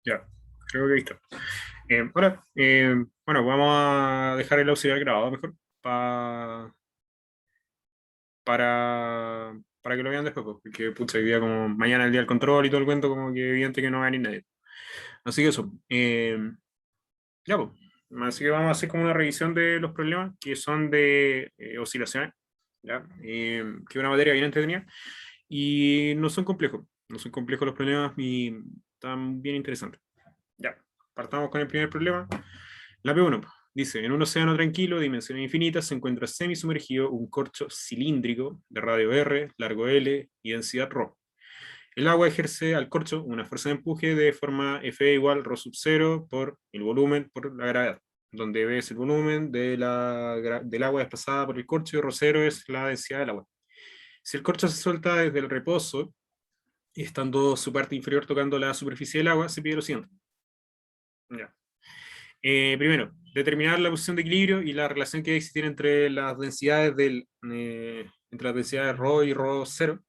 Ya, creo que ahí está. Ahora, bueno, vamos a dejar el auxiliar grabado mejor para que lo vean después, pues, porque pucha, hoy día como mañana es el día del control y todo el cuento, como que evidente que no va a venir nadie. Así que eso, ya pues. Así que vamos a hacer como una revisión de los problemas que son de oscilaciones, ¿ya? Que es una materia bien entretenida y no son complejos los problemas y están bien interesantes. Ya, partamos con el primer problema. La P1 dice, en un océano tranquilo, dimensiones infinitas, se encuentra semisumergido un corcho cilíndrico de radio R, largo L y densidad ρ. El agua ejerce al corcho una fuerza de empuje de forma F igual ρ sub 0 por el volumen por la gravedad, donde V es el volumen del agua desplazada por el corcho y ρ0 es la densidad del agua. Si el corcho se suelta desde el reposo, y estando su parte inferior tocando la superficie del agua, se pide lo siguiente. Ya. Primero, determinar la posición de equilibrio y la relación que existe entre las densidades entre las densidades ρ y ρ0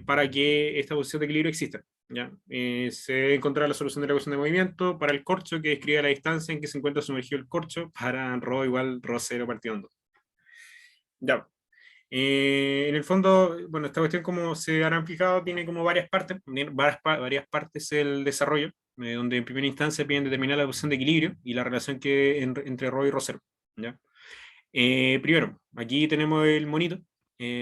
para que esta posición de equilibrio exista. ¿Ya? Se debe encontrar la solución de la ecuación de movimiento para el corcho que describe la distancia en que se encuentra sumergido el corcho para ρ igual ρ0 partido en 2. Ya. En el fondo, bueno, esta cuestión como se habrán fijado tiene como varias partes el desarrollo, donde en primera instancia piden determinar la posición de equilibrio y la relación entre ρ y ρ0. ¿Ya? Primero, aquí tenemos el monito.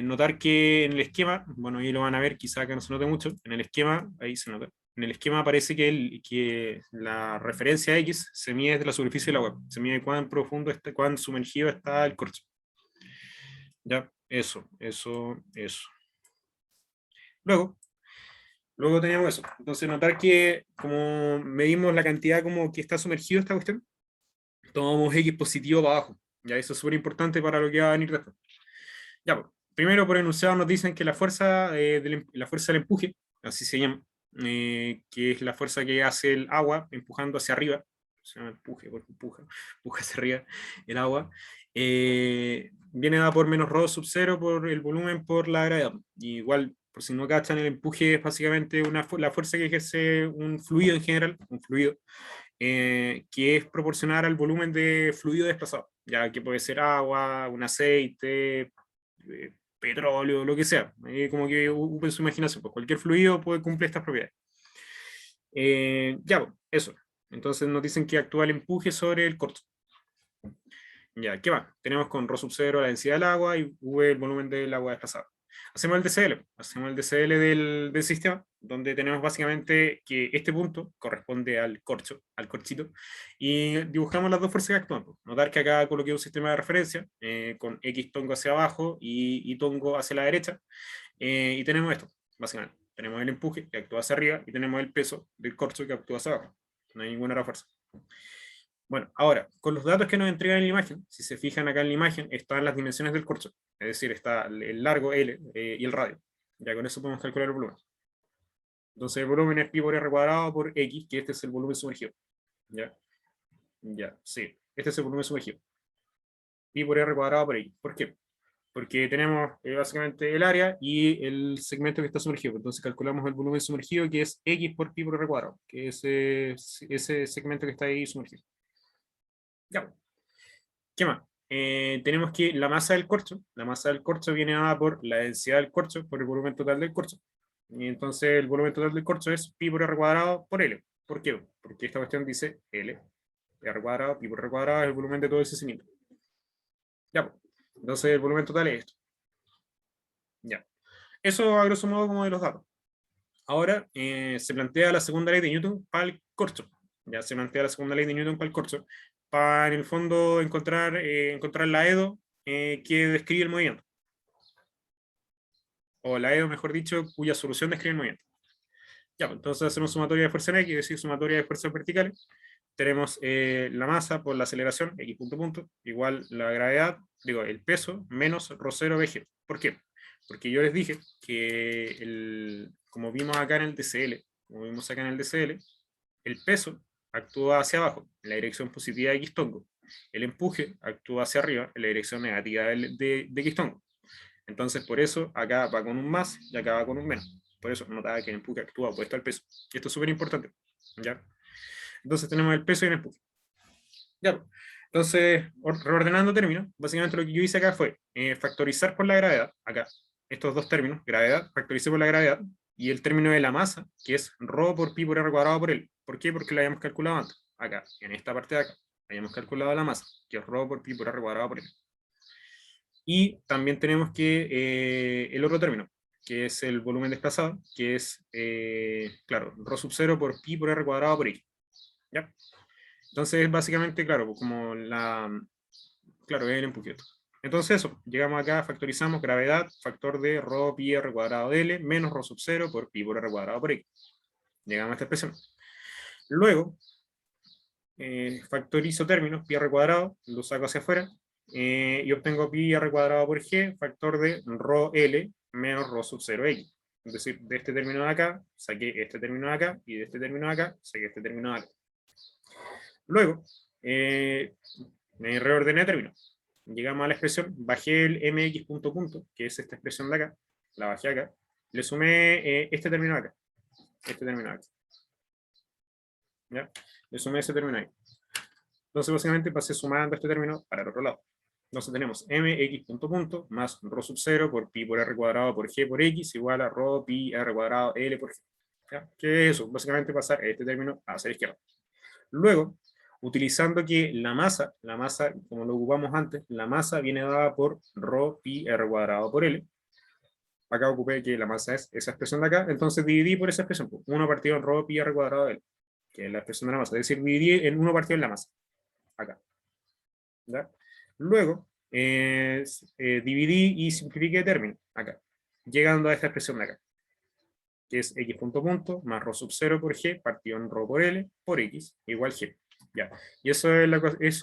Notar que en el esquema, bueno, ahí lo van a ver, quizá que no se note mucho, en el esquema, ahí se nota, en el esquema aparece que la referencia X se mide desde la superficie del agua, se mide cuán profundo está, cuán sumergido está el corcho. Ya, eso. Luego, luego teníamos eso. Entonces, notar que como medimos la cantidad como que está sumergido esta cuestión, tomamos X positivo para abajo. Ya, eso es súper importante para lo que va a venir después. Ya, pues, primero por enunciado nos dicen que la fuerza del empuje, así se llama, que es la fuerza que hace el agua empujando hacia arriba, se llama empuje, porque empuja hacia arriba el agua, viene dada por menos rho sub 0 por el volumen por la gravedad. Y igual, por si no cachan, el empuje es básicamente la fuerza que ejerce un fluido en general, un fluido, que es proporcional al volumen de fluido desplazado, ya que puede ser agua, un aceite, petróleo, lo que sea. Como que ocupen su imaginación, pues cualquier fluido puede cumplir estas propiedades. Ya, pues, eso. Entonces nos dicen que actúa el empuje sobre el corcho. Ya, ¿qué va? Tenemos con ρ sub 0 la densidad del agua y V el volumen del agua desplazada. Hacemos el DCL del sistema, donde tenemos básicamente que este punto corresponde al corcho, al corchito, y dibujamos las dos fuerzas que actúan. Notar que acá coloqué un sistema de referencia con X tongo hacia abajo y tongo hacia la derecha, y tenemos esto, básicamente. Tenemos el empuje que actúa hacia arriba y tenemos el peso del corcho que actúa hacia abajo. No hay ninguna otra fuerza. Bueno, ahora, con los datos que nos entregan en la imagen, si se fijan acá en la imagen, están las dimensiones del corcho, es decir, está el largo L y el radio. Ya con eso podemos calcular el volumen. Entonces el volumen es pi por r cuadrado por x, que este es el volumen sumergido. ¿Ya? Ya, sí. Este es el volumen sumergido. Pi por r cuadrado por x. ¿Por qué? Porque tenemos básicamente el área y el segmento que está sumergido. Entonces calculamos el volumen sumergido, que es x por pi por r cuadrado, que es ese segmento que está ahí sumergido. Ya. ¿Qué más? Tenemos que la masa del corcho viene dada por la densidad del corcho por el volumen total del corcho. Y entonces el volumen total del corcho es pi por r cuadrado por L. ¿Por qué? Porque esta cuestión dice L, r cuadrado, pi por r cuadrado es el volumen de todo ese cilindro. Ya, pues. Entonces el volumen total es esto. Ya. Eso a grosso modo como de los datos. Ahora se plantea la segunda ley de Newton para el corcho. Ya se plantea la segunda ley de Newton para el corcho, para en el fondo encontrar la EDO que describe el movimiento. O la EDO, mejor dicho, cuya solución describe el movimiento. Ya, pues, entonces hacemos sumatoria de fuerza en X, es decir, sumatoria de fuerzas verticales. Tenemos la masa por la aceleración, X punto punto, igual la gravedad, digo, el peso, menos ρ0 VG. ¿Por qué? Porque yo les dije que, como vimos acá en el DCL, el peso actúa hacia abajo, en la dirección positiva de X tongo. El empuje actúa hacia arriba, en la dirección negativa de X tongo. Entonces, por eso, acá va con un más y acá va con un menos. Por eso, notaba que el empuje actúa opuesto al peso. Y esto es súper importante. ¿ya? Entonces tenemos el peso y el empuje. Ya, pues. Entonces, reordenando términos, básicamente lo que yo hice acá fue factorizar por la gravedad, acá, estos dos términos, gravedad, factoricé por la gravedad, y el término de la masa, que es ρ por pi por r cuadrado por L. ¿Por qué? Porque la habíamos calculado antes, acá, en esta parte de acá, habíamos calculado la masa, que es ρ por pi por r cuadrado por L. Y también tenemos que el otro término, que es el volumen desplazado, que es, claro, ρ sub 0 por pi por r cuadrado por X. ¿Ya? Entonces, básicamente, claro, pues como claro, es el empuje. Entonces eso, llegamos acá, factorizamos gravedad, factor de ρ pi r cuadrado de L, menos ρ sub 0 por pi por r cuadrado por X. Llegamos a esta expresión. Luego, factorizo términos, pi r cuadrado, lo saco hacia afuera, y obtengo pi r cuadrado por g, factor de ρ L menos ρ sub 0 X. Es decir, de este término de acá, saqué este término de acá, y de este término de acá, saqué este término de acá. Luego, me reordené términos. Llegamos a la expresión, bajé el mx punto punto, que es esta expresión de acá, la bajé acá, le sumé este término de acá, este término de acá. ¿Ya? Le sumé ese término ahí. Entonces, básicamente pasé sumando este término para el otro lado. Entonces tenemos mx punto punto más ρ sub 0 por pi por r cuadrado por g por x igual a ρ pi r cuadrado L por g. ¿Ya? ¿Qué es eso? Básicamente pasar este término hacia la izquierda. Luego, utilizando que la masa, como lo ocupamos antes, la masa viene dada por ρ pi r cuadrado por L. Acá ocupé que la masa es esa expresión de acá, entonces dividí por esa expresión, 1 partido en ρ pi r cuadrado de L, que es la expresión de la masa, es decir, dividí en 1 partido en la masa, acá. ¿Ya? Luego, dividí y simplifiqué término, acá, llegando a esta expresión de acá, que es x punto punto más ρ sub 0 por g partido en ρ por L por x igual g. Ya. Y eso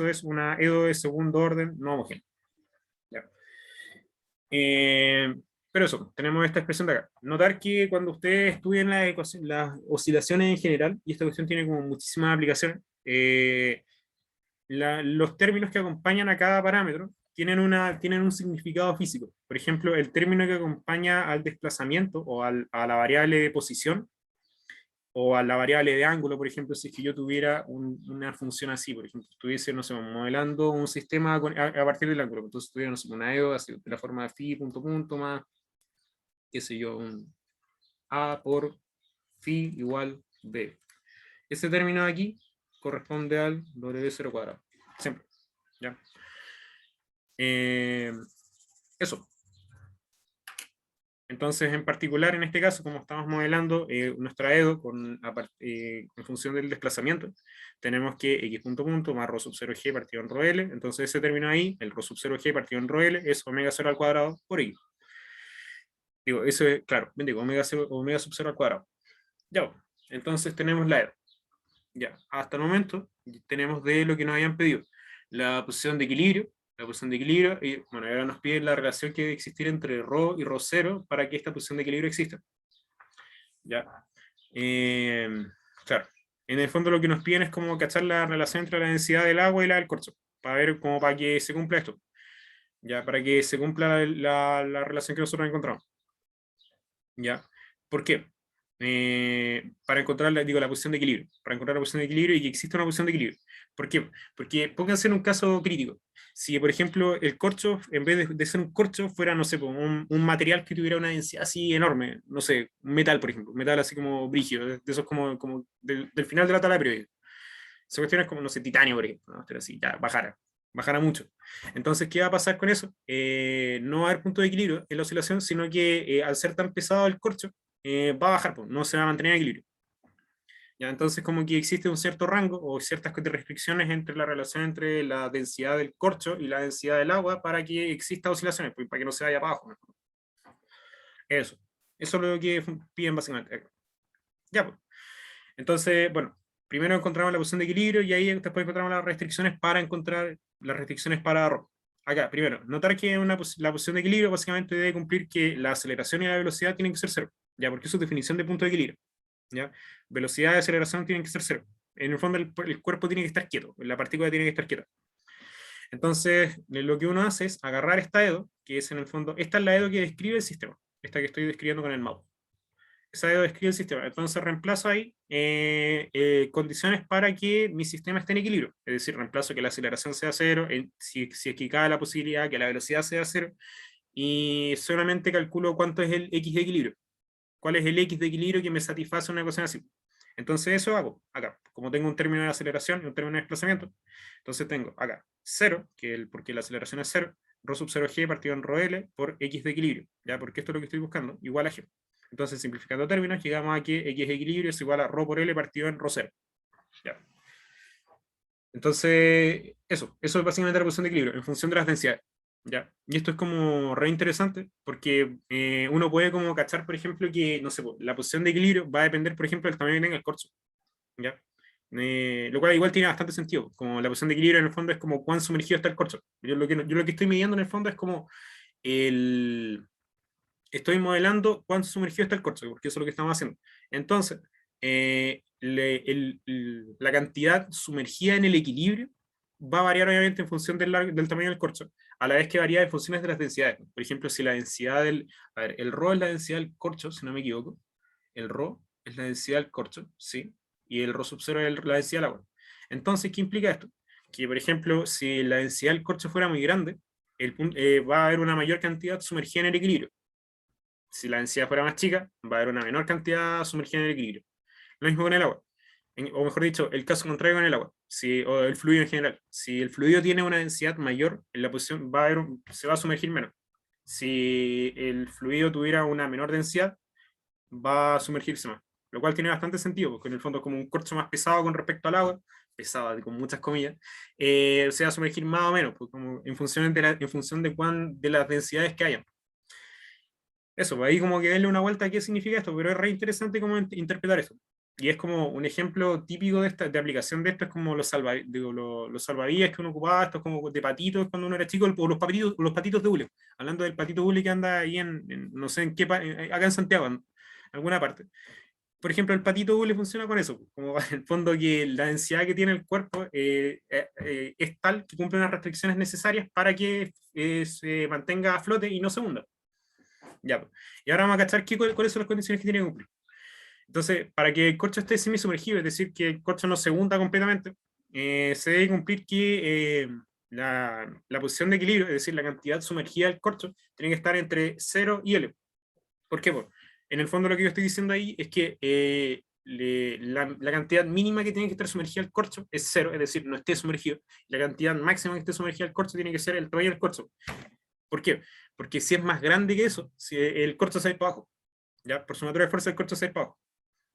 es una EDO de segundo orden no homogénea. Ya. Pero eso, tenemos esta expresión de acá. Notar que cuando ustedes estudian las oscilaciones en general, y esta cuestión tiene como muchísimas aplicaciones, los términos que acompañan a cada parámetro tienen un significado físico. Por ejemplo, el término que acompaña al desplazamiento o a la variable de posición o a la variable de ángulo, por ejemplo, si es que yo tuviera una función así, por ejemplo, estuviese, no sé, modelando un sistema a partir del ángulo, entonces tuviera, no sé, una EO así, de la forma de phi punto punto más, qué sé yo, un A por phi igual B. Ese término de aquí corresponde al W0 cuadrado, siempre, ¿ya? Eso. Entonces, en particular, en este caso, como estamos modelando nuestra EDO en función del desplazamiento, tenemos que x punto punto más ρ sub 0 g partido en ρ L, entonces ese término ahí, el ρ sub 0 g partido en ρ L, es omega 0 al cuadrado por y. Digo, eso es, claro, digo, omega sub 0 al cuadrado. Ya, entonces tenemos la EDO. Ya, hasta el momento tenemos de lo que nos habían pedido. La posición de equilibrio, y bueno, ahora nos piden la relación que debe existir entre ρ y ρ0 para que esta posición de equilibrio exista. ¿Ya? Claro, en el fondo lo que nos piden es como cachar la relación entre la densidad del agua y la del corcho, para ver como para que se cumpla esto, ya, para que se cumpla la relación que nosotros encontramos. ¿Ya? ¿Por qué? Para encontrar la posición de equilibrio, para encontrar la posición de equilibrio y que exista una posición de equilibrio. ¿Por qué? Porque pónganse en un caso crítico. Si, por ejemplo, el corcho, en vez de ser un corcho, fuera, no sé, un material que tuviera una densidad así enorme, no sé, un metal, por ejemplo, metal así como brígido, de esos como del final de la tabla periódica. Esa cuestión es como, no sé, titanio, por ejemplo, ¿no? Pero así, ya, bajara mucho. Entonces, ¿qué va a pasar con eso? No va a haber punto de equilibrio en la oscilación, sino que al ser tan pesado el corcho, va a bajar, pues, no se va a mantener en equilibrio. ¿Ya? Entonces, como que existe un cierto rango o ciertas restricciones entre la relación entre la densidad del corcho y la densidad del agua para que exista oscilaciones, pues, para que no se vaya para abajo, ¿no? Eso es lo que piden básicamente. Ya, pues. Entonces, bueno, primero encontramos la posición de equilibrio y ahí después encontramos las restricciones para encontrar las restricciones para ρ. Acá, primero, notar que la posición de equilibrio básicamente debe cumplir que la aceleración y la velocidad tienen que ser cero, ya, porque eso es definición de punto de equilibrio, ya. Velocidad y aceleración tienen que ser cero. En el fondo el cuerpo tiene que estar quieto, la partícula tiene que estar quieta. Entonces, lo que uno hace es agarrar esta EDO, que es en el fondo, esta es la EDO que describe el sistema, esta que estoy describiendo con el mouse. esa EDO describe el sistema. Entonces reemplazo ahí condiciones para que mi sistema esté en equilibrio. Es decir, reemplazo que la aceleración sea cero, si es que cabe la posibilidad que la velocidad sea cero, y solamente calculo cuánto es el X de equilibrio. ¿Cuál es el X de equilibrio que me satisface una ecuación así? Entonces eso hago acá. Como tengo un término de aceleración y un término de desplazamiento, entonces tengo acá 0, porque la aceleración es 0, ρ sub 0g partido en ρl por X de equilibrio, ¿ya? Porque esto es lo que estoy buscando, igual a G. Entonces, simplificando términos, llegamos a que X de equilibrio es igual a ρ por L partido en ρ 0. ¿Ya? Entonces, eso es básicamente la posición de equilibrio, en función de las densidades. ¿Ya? Y esto es como re interesante, porque uno puede como cachar, por ejemplo, que, no sé, la posición de equilibrio va a depender, por ejemplo, del tamaño que tenga el corcho. ¿Ya? Lo cual igual tiene bastante sentido, como la posición de equilibrio en el fondo es como cuán sumergido está el corcho. Yo lo que estoy midiendo en el fondo es como el, estoy modelando cuán sumergido está el corcho, porque eso es lo que estamos haciendo. Entonces, la cantidad sumergida en el equilibrio va a variar obviamente en función del tamaño del corcho, a la vez que varía en funciones de las densidades. Por ejemplo, si la densidad a ver, el ρ es la densidad del corcho, si no me equivoco. El ρ es la densidad del corcho, ¿sí? Y el ρ sub 0 es la densidad del agua. Entonces, ¿qué implica esto? Que, por ejemplo, si la densidad del corcho fuera muy grande, va a haber una mayor cantidad sumergida en el equilibrio. Si la densidad fuera más chica, va a haber una menor cantidad sumergida en el equilibrio. Lo mismo con el agua. O mejor dicho, el caso contrario con el agua, o el fluido en general. Si el fluido tiene una densidad mayor, en la posición se va a sumergir menos. Si el fluido tuviera una menor densidad, va a sumergirse más. Lo cual tiene bastante sentido, porque en el fondo es como un corcho más pesado con respecto al agua, pesado con muchas comillas, se va a sumergir más o menos, pues como en función de las densidades que hayan. Eso, pues ahí como que darle una vuelta a qué significa esto, pero es re interesante cómo interpretar eso. Y es como un ejemplo típico de aplicación de esto, es como los salvavidas que uno ocupaba, estos como de patitos cuando uno era chico, o los patitos de hule. Hablando del patito hule que anda ahí no sé en qué, acá en Santiago, en alguna parte. Por ejemplo, el patito hule funciona con eso, como en el fondo que la densidad que tiene el cuerpo es tal que cumple unas restricciones necesarias para que se mantenga a flote y no se hunda. Ya, pues. Y ahora vamos a cachar cuáles son las condiciones que tiene que cumplir. Entonces, para que el corcho esté semisumergido, es decir, que el corcho no se hunda completamente, se debe cumplir que la posición de equilibrio, es decir, la cantidad sumergida del corcho, tiene que estar entre 0 y L. ¿Por qué? Pues, en el fondo lo que yo estoy diciendo ahí es que la cantidad mínima que tiene que estar sumergida el corcho es 0, es decir, no esté sumergido. La cantidad máxima que esté sumergida el corcho tiene que ser el tamaño del corcho. ¿Por qué? Porque si es más grande que eso, si el corcho se va para abajo. ¿Ya? Por sumatoria de fuerza, el corcho se va para abajo.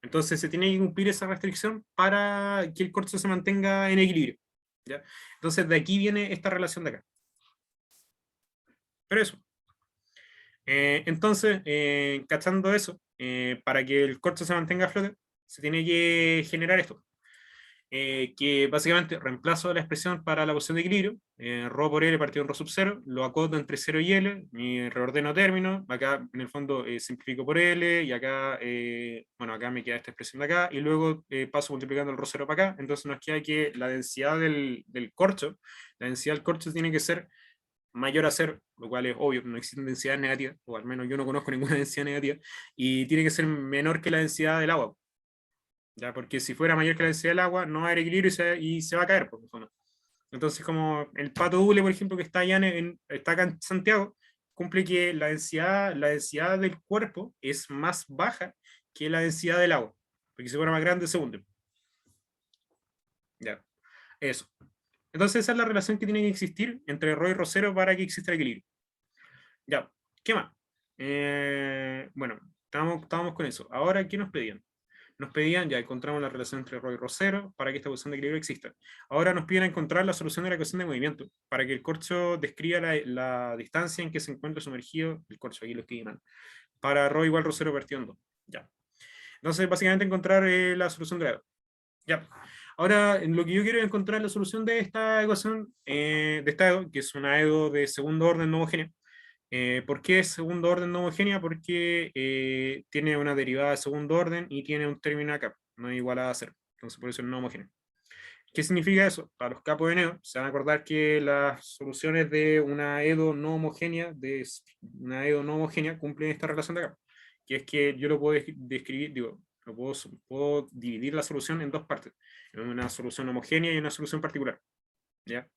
Entonces se tiene que cumplir esa restricción para que el corcho se mantenga en equilibrio. ¿Ya? Entonces de aquí viene esta relación de acá. Pero eso. Entonces, cachando eso, para que el corcho se mantenga a flote, se tiene que generar esto. Que básicamente reemplazo la expresión para la posición de equilibrio, ρ por L partido en ρ sub 0, lo acoto entre 0 y L, y reordeno términos, acá en el fondo simplifico por L, y acá, bueno, acá me queda esta expresión de acá, y luego paso multiplicando el ρ 0 para acá, entonces nos queda que la densidad del corcho, la densidad del corcho tiene que ser mayor a 0, lo cual es obvio, no existen densidades negativas, o al menos yo no conozco ninguna densidad negativa, y tiene que ser menor que la densidad del agua. ¿Ya? Porque si fuera mayor que la densidad del agua, no va a haber equilibrio y se va a caer. Entonces, como el pato hule, por ejemplo, que está allá está acá en Santiago, cumple que la densidad del cuerpo es más baja que la densidad del agua. Porque si fuera más grande, se hunde. Ya, eso. Entonces, esa es la relación que tiene que existir entre ρ y ρ 0 para que exista el equilibrio. Ya, ¿qué más? Bueno, estábamos con eso. Ahora, ¿qué nos pedían? Nos pedían, ya encontramos la relación entre ρ y ρ 0 para que esta posición de equilibrio exista. Ahora nos piden encontrar la solución de la ecuación de movimiento para que el corcho describa la distancia en que se encuentra sumergido el corcho, aquí lo escribí mal, para ρ igual ρ 0 partido en 2. Ya. Entonces, básicamente encontrar la solución de la EDO. Ya. Ahora, lo que yo quiero es encontrar la solución de esta ecuación, de esta EDO, que es una EDO de segundo orden no homogénea. ¿Por qué es segundo orden no homogénea? Porque tiene una derivada de segundo orden y tiene un término acá, no es igual a 0. Entonces por eso es no homogénea. ¿Qué significa eso? Para los capos de Neo, se van a acordar que las soluciones de una EDO no homogénea, cumplen esta relación de acá. que es que yo lo puedo describir, digo, puedo dividir la solución en dos partes, en una solución homogénea y una solución particular. ¿Ya?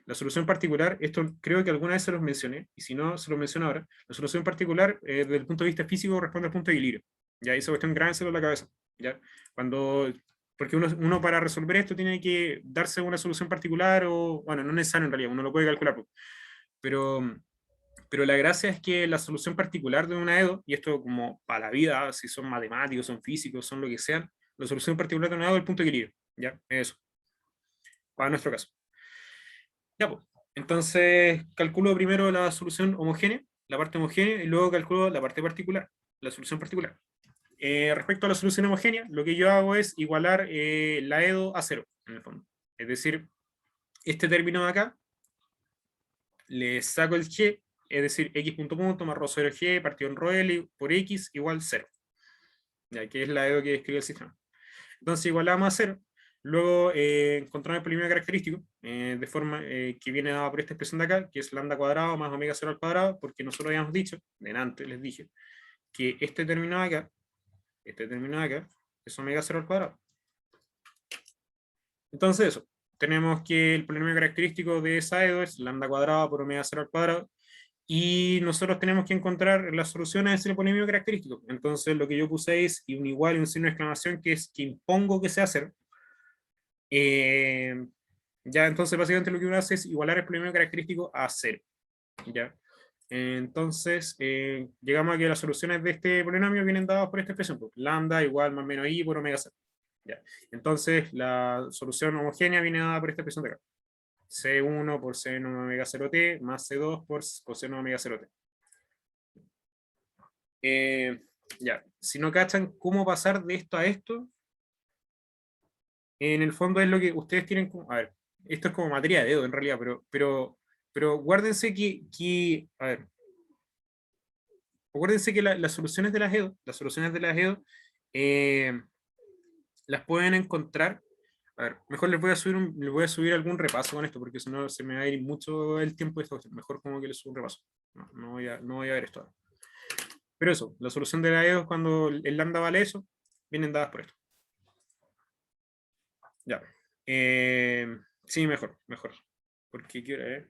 La solución particular, esto creo que alguna vez se los mencioné, y si no, se los menciono ahora. La solución particular, desde el punto de vista físico, responde al punto de equilibrio. Ya, esa cuestión grábenselo en la cabeza. ¿Ya? Cuando, porque uno para resolver esto tiene que darse una solución particular, o, bueno, no es necesario en realidad, uno lo puede calcular. Pero, pero la gracia es que la solución particular de una EDO, y esto como para la vida, si son matemáticos, son físicos, son lo que sean, la solución particular de una EDO es el punto de equilibrio. ¿Ya? Eso, para nuestro caso. Ya, pues. Entonces, calculo primero la solución homogénea, la parte homogénea, y luego calculo la parte particular, la solución particular. Respecto a la solución homogénea, lo que yo hago es igualar la EDO a cero, en el fondo. Es decir, este término de acá, le saco el g, es decir, x punto punto más rho 0 g partido en rho l por x igual 0. Ya, que es la EDO que describe el sistema. Entonces igualamos a 0. Luego encontramos el polinomio característico, de forma que viene dado por esta expresión de acá, que es lambda cuadrado más omega 0 al cuadrado, porque nosotros habíamos dicho, delante les dije, que este término de acá, es omega 0 al cuadrado. Entonces eso, tenemos que el polinomio característico de esa EDO es lambda cuadrado por omega 0 al cuadrado, y nosotros tenemos que encontrar las soluciones de ese polinomio característico. Entonces lo que yo puse es y un igual y un signo de exclamación, que es que impongo que sea 0. Ya, entonces básicamente lo que uno hace es igualar el polinomio característico a 0. ¿Ya? Entonces, llegamos a que las soluciones de este polinomio vienen dadas por esta expresión, pues, lambda igual más menos i por omega 0. ¿Ya? Entonces, la solución homogénea viene dada por esta expresión de acá. C1 por seno de omega 0t más C2 por coseno de omega 0t. Ya, si no cachan cómo pasar de esto a esto, en el fondo es lo que ustedes tienen como, a ver, esto es como materia de dedo en realidad, pero guárdense a ver, acuérdense que las soluciones de las EDO, eh, las pueden encontrar, a ver, mejor les voy a subir algún repaso con esto, porque si no se me va a ir mucho el tiempo de esta cuestión, mejor como que les subo un repaso, no voy a ver esto ahora. Pero eso, la solución de la EDO cuando el lambda vale eso, vienen dadas por esto. Ya. Sí, mejor. Porque ¿qué hora es?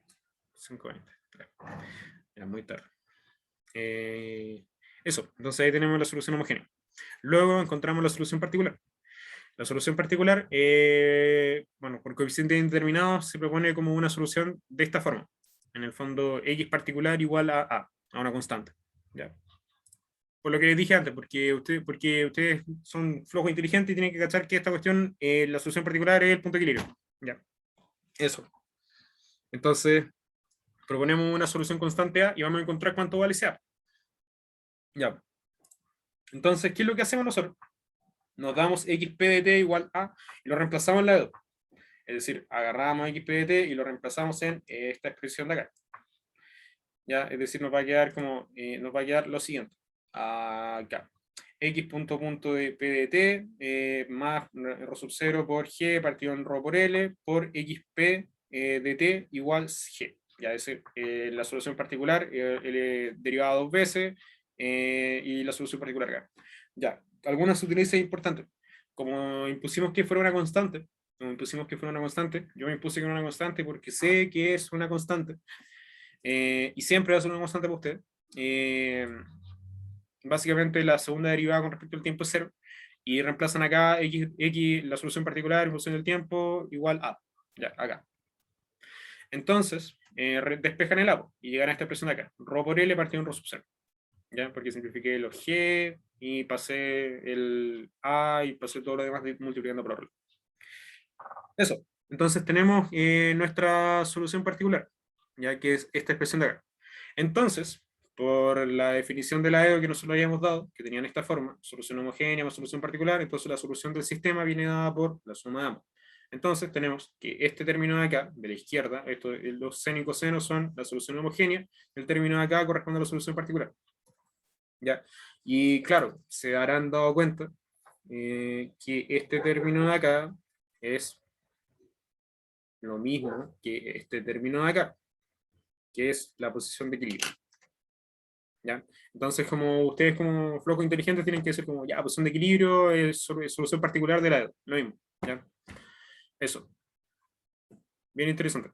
5:20. Ya, muy tarde. Eso, entonces ahí tenemos la solución homogénea. Luego encontramos la solución particular. La solución particular, bueno, por coeficientes indeterminados se propone como una solución de esta forma. En el fondo, x particular igual a una constante. ¿Ya? Por lo que les dije antes, porque ustedes son flojos inteligentes y tienen que cachar que esta cuestión, la solución particular es el punto de equilibrio. Ya, eso. Entonces, proponemos una solución constante A y vamos a encontrar cuánto vale ese A. Ya. Entonces, ¿qué es lo que hacemos nosotros? Nos damos xp de t igual a y lo reemplazamos en la de. Es decir, agarramos xp de t y lo reemplazamos en esta expresión de acá. ¿Ya? Es decir, nos va a quedar lo siguiente. Acá. X punto punto de p de t más rho sub 0 por g partido en rho por l por xp de t igual g. Ya, es decir, la solución particular, el derivado dos veces y la solución particular acá. Ya, algunas se utilizan importantes. Como impusimos que fuera una constante, yo me impuse que era una constante porque sé que es una constante. Y siempre va a ser una constante para usted. Eh, Básicamente la segunda derivada con respecto al tiempo es 0 y reemplazan acá x, la solución particular en función del tiempo igual a, ya, acá. Entonces, despejan el a y llegan a esta expresión de acá, rho por l partido en rho sub 0, ¿ya? Porque simplifiqué los g y pasé el a y pasé todo lo demás multiplicando por rho. Eso, entonces tenemos nuestra solución particular, ya que es esta expresión de acá. Entonces, por la definición de la EDO que nosotros habíamos dado, que tenían esta forma, solución homogénea más solución particular, entonces la solución del sistema viene dada por la suma de ambos. Entonces tenemos que este término de acá, de la izquierda, los seno y coseno son la solución homogénea, el término de acá corresponde a la solución particular. ¿Ya? Y claro, se habrán dado cuenta que este término de acá es lo mismo que este término de acá, que es la posición de equilibrio. ¿ya? Entonces, como ustedes como flojos inteligentes tienen que decir como, ya, pues son de equilibrio, es solución particular de la, lo mismo, ¿ya? Eso, bien interesante.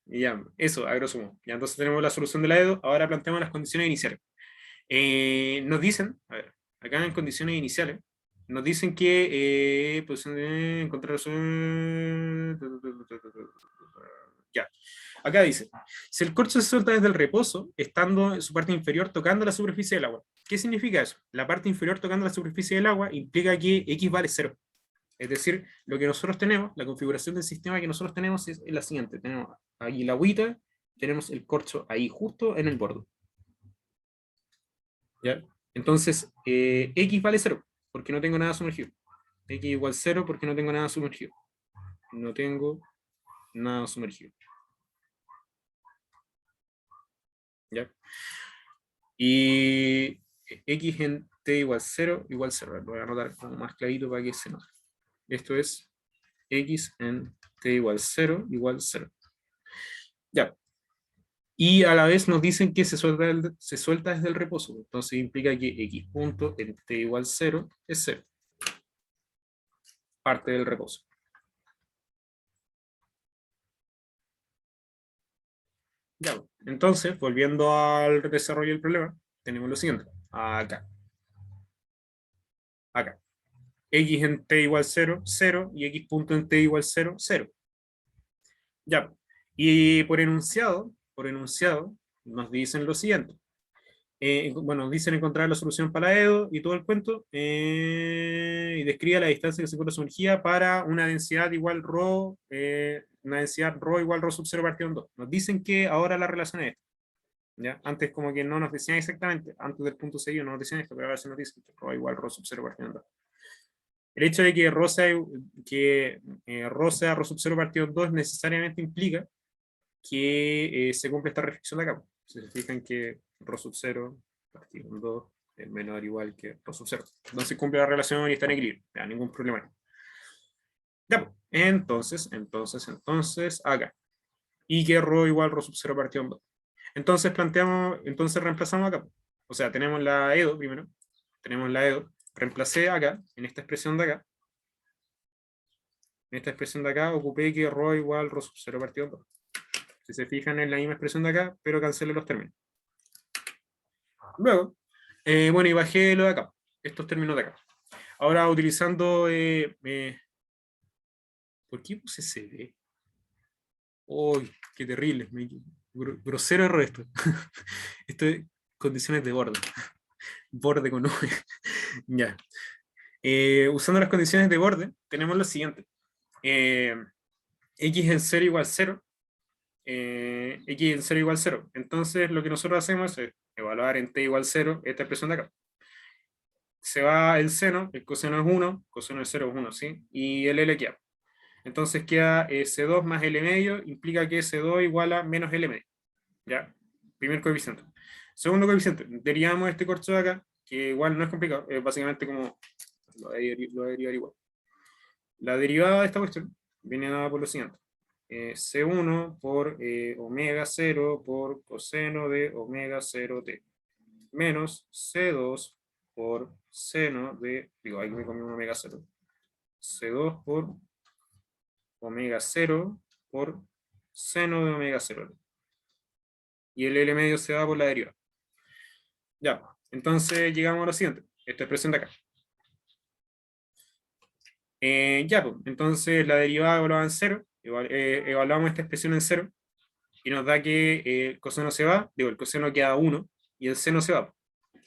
Y ya, eso, a grosso modo. Ya, entonces tenemos la solución de la EDO, ahora planteamos las condiciones iniciales. Nos dicen, a ver, acá en condiciones iniciales, nos dicen que pues, encontrar ya. Acá dice, si el corcho se suelta desde el reposo, estando en su parte inferior tocando la superficie del agua. ¿Qué significa eso? La parte inferior tocando la superficie del agua implica que X vale 0. Es decir, lo que nosotros tenemos, la configuración del sistema que nosotros tenemos es la siguiente. Tenemos ahí la agüita, tenemos el corcho ahí justo en el borde. ¿Ya? Entonces, X vale 0, porque no tengo nada sumergido. X igual 0 porque no tengo nada sumergido. No tengo nada sumergido. ¿Ya? Y X en T igual 0, igual 0. Lo voy a anotar como más clarito para que se note. Esto es X en T igual 0, igual 0. Ya. Y a la vez nos dicen que se suelta desde el reposo. Entonces implica que X punto en T igual 0 es 0. Parte del reposo. Ya, entonces, volviendo al desarrollo del problema, tenemos lo siguiente. Acá. Acá. X en t igual 0, 0, y x punto en t igual 0, 0. Ya. Y por enunciado, nos dicen lo siguiente. Bueno, dicen encontrar la solución para la EDO y todo el cuento, y describe la distancia que se encuentra sumergida para una densidad igual ρ, una densidad ρ igual ρ sub 0 partido en 2. Nos dicen que ahora la relación es esta. ¿Ya? Antes como que no nos decían exactamente, antes del punto seguido no nos decían esto, pero ahora se nos dice que ρ igual ρ sub 0 partido en 2. El hecho de que ρ sea ρ sub 0 partido en 2 necesariamente implica que se cumple esta restricción de acá. Si se fijan que ρ sub 0 partido en 2 es menor o igual que ρ sub 0. Entonces cumple la relación y está en equilibrio. No hay ningún problema. Ya, entonces, acá. Y que ρ igual ρ sub 0 partido en 2. Entonces reemplazamos acá. O sea, tenemos la EDO primero. Tenemos la EDO. Reemplacé acá, en esta expresión de acá. En esta expresión de acá, ocupé que ρ igual ρ sub 0 partido en 2. Si se fijan en la misma expresión de acá, pero cancelé los términos. Luego, bueno, y bajé lo de acá, estos términos de acá. Ahora utilizando, ¿por qué puse CD? ¡Uy, qué terrible! Grosero error esto. Esto es condiciones de borde. Borde con V. Ya. Usando las condiciones de borde, tenemos lo siguiente. X en 0 igual 0. X en 0 igual 0. Entonces, lo que nosotros hacemos es evaluar en t igual 0 esta expresión de acá. Se va el seno, el coseno es 1, coseno de 0 es 1, ¿sí? Y el L queda. Entonces queda C2 más L medio, implica que C2 igual a menos L medio. ¿Ya? Primer coeficiente. Segundo coeficiente, derivamos este corcho de acá, que igual no es complicado, es básicamente como lo voy a derivar igual. La derivada de esta cuestión viene dada por lo siguiente. C1 por omega 0 por coseno de omega 0t, menos C2 por seno de, digo, ahí me comí un omega 0, C2 por omega 0 por seno de omega 0. Y el L medio se da por la derivada. Ya, entonces llegamos a lo siguiente, esta expresión de acá. Ya, pues, entonces la derivada evaluada en 0, evaluamos esta expresión en 0, y nos da que el coseno se va, digo, el coseno queda 1, y el seno se va.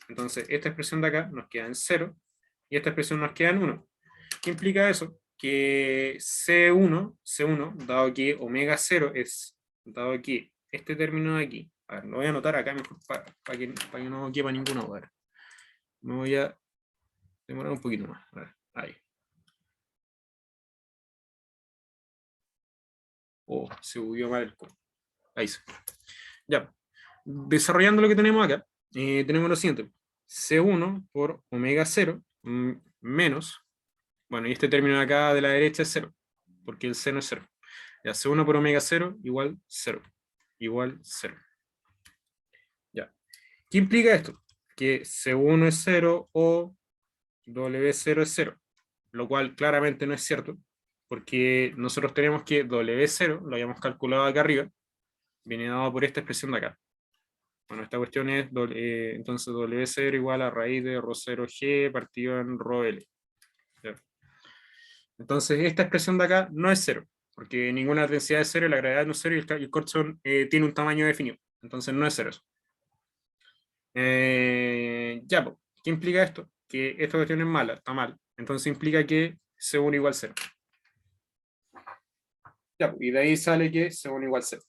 Entonces esta expresión de acá nos queda en 0, y esta expresión nos queda en 1. ¿Qué implica eso? Que C1, dado que omega 0 es, dado que este término de aquí, a ver, lo voy a anotar acá mejor para que no quepa ninguna duda. Me voy a demorar un poquito más. A ver, ahí. Oh, se bugueó mal el código. Ahí sí. Ya. Desarrollando lo que tenemos acá, tenemos lo siguiente. C1 por omega 0 menos, bueno, y este término de acá de la derecha es 0, porque el seno es 0. Ya, C1 por omega 0 igual 0. Igual 0. Ya. ¿Qué implica esto? Que C1 es 0 o W0 es 0, lo cual claramente no es cierto, porque nosotros tenemos que W0, lo habíamos calculado acá arriba, viene dado por esta expresión de acá. Bueno, esta cuestión es, entonces W0 igual a raíz de ρ0g partido en ρl. ¿Ya? Entonces esta expresión de acá no es 0, porque ninguna densidad es 0, la gravedad no es 0 y el corcho tiene un tamaño definido. Entonces no es 0 eso. Ya, pues, ¿qué implica esto? Que esta cuestión es mala, está mal. Entonces implica que C1 igual 0. Ya, pues, y de ahí sale que C1 igual 0.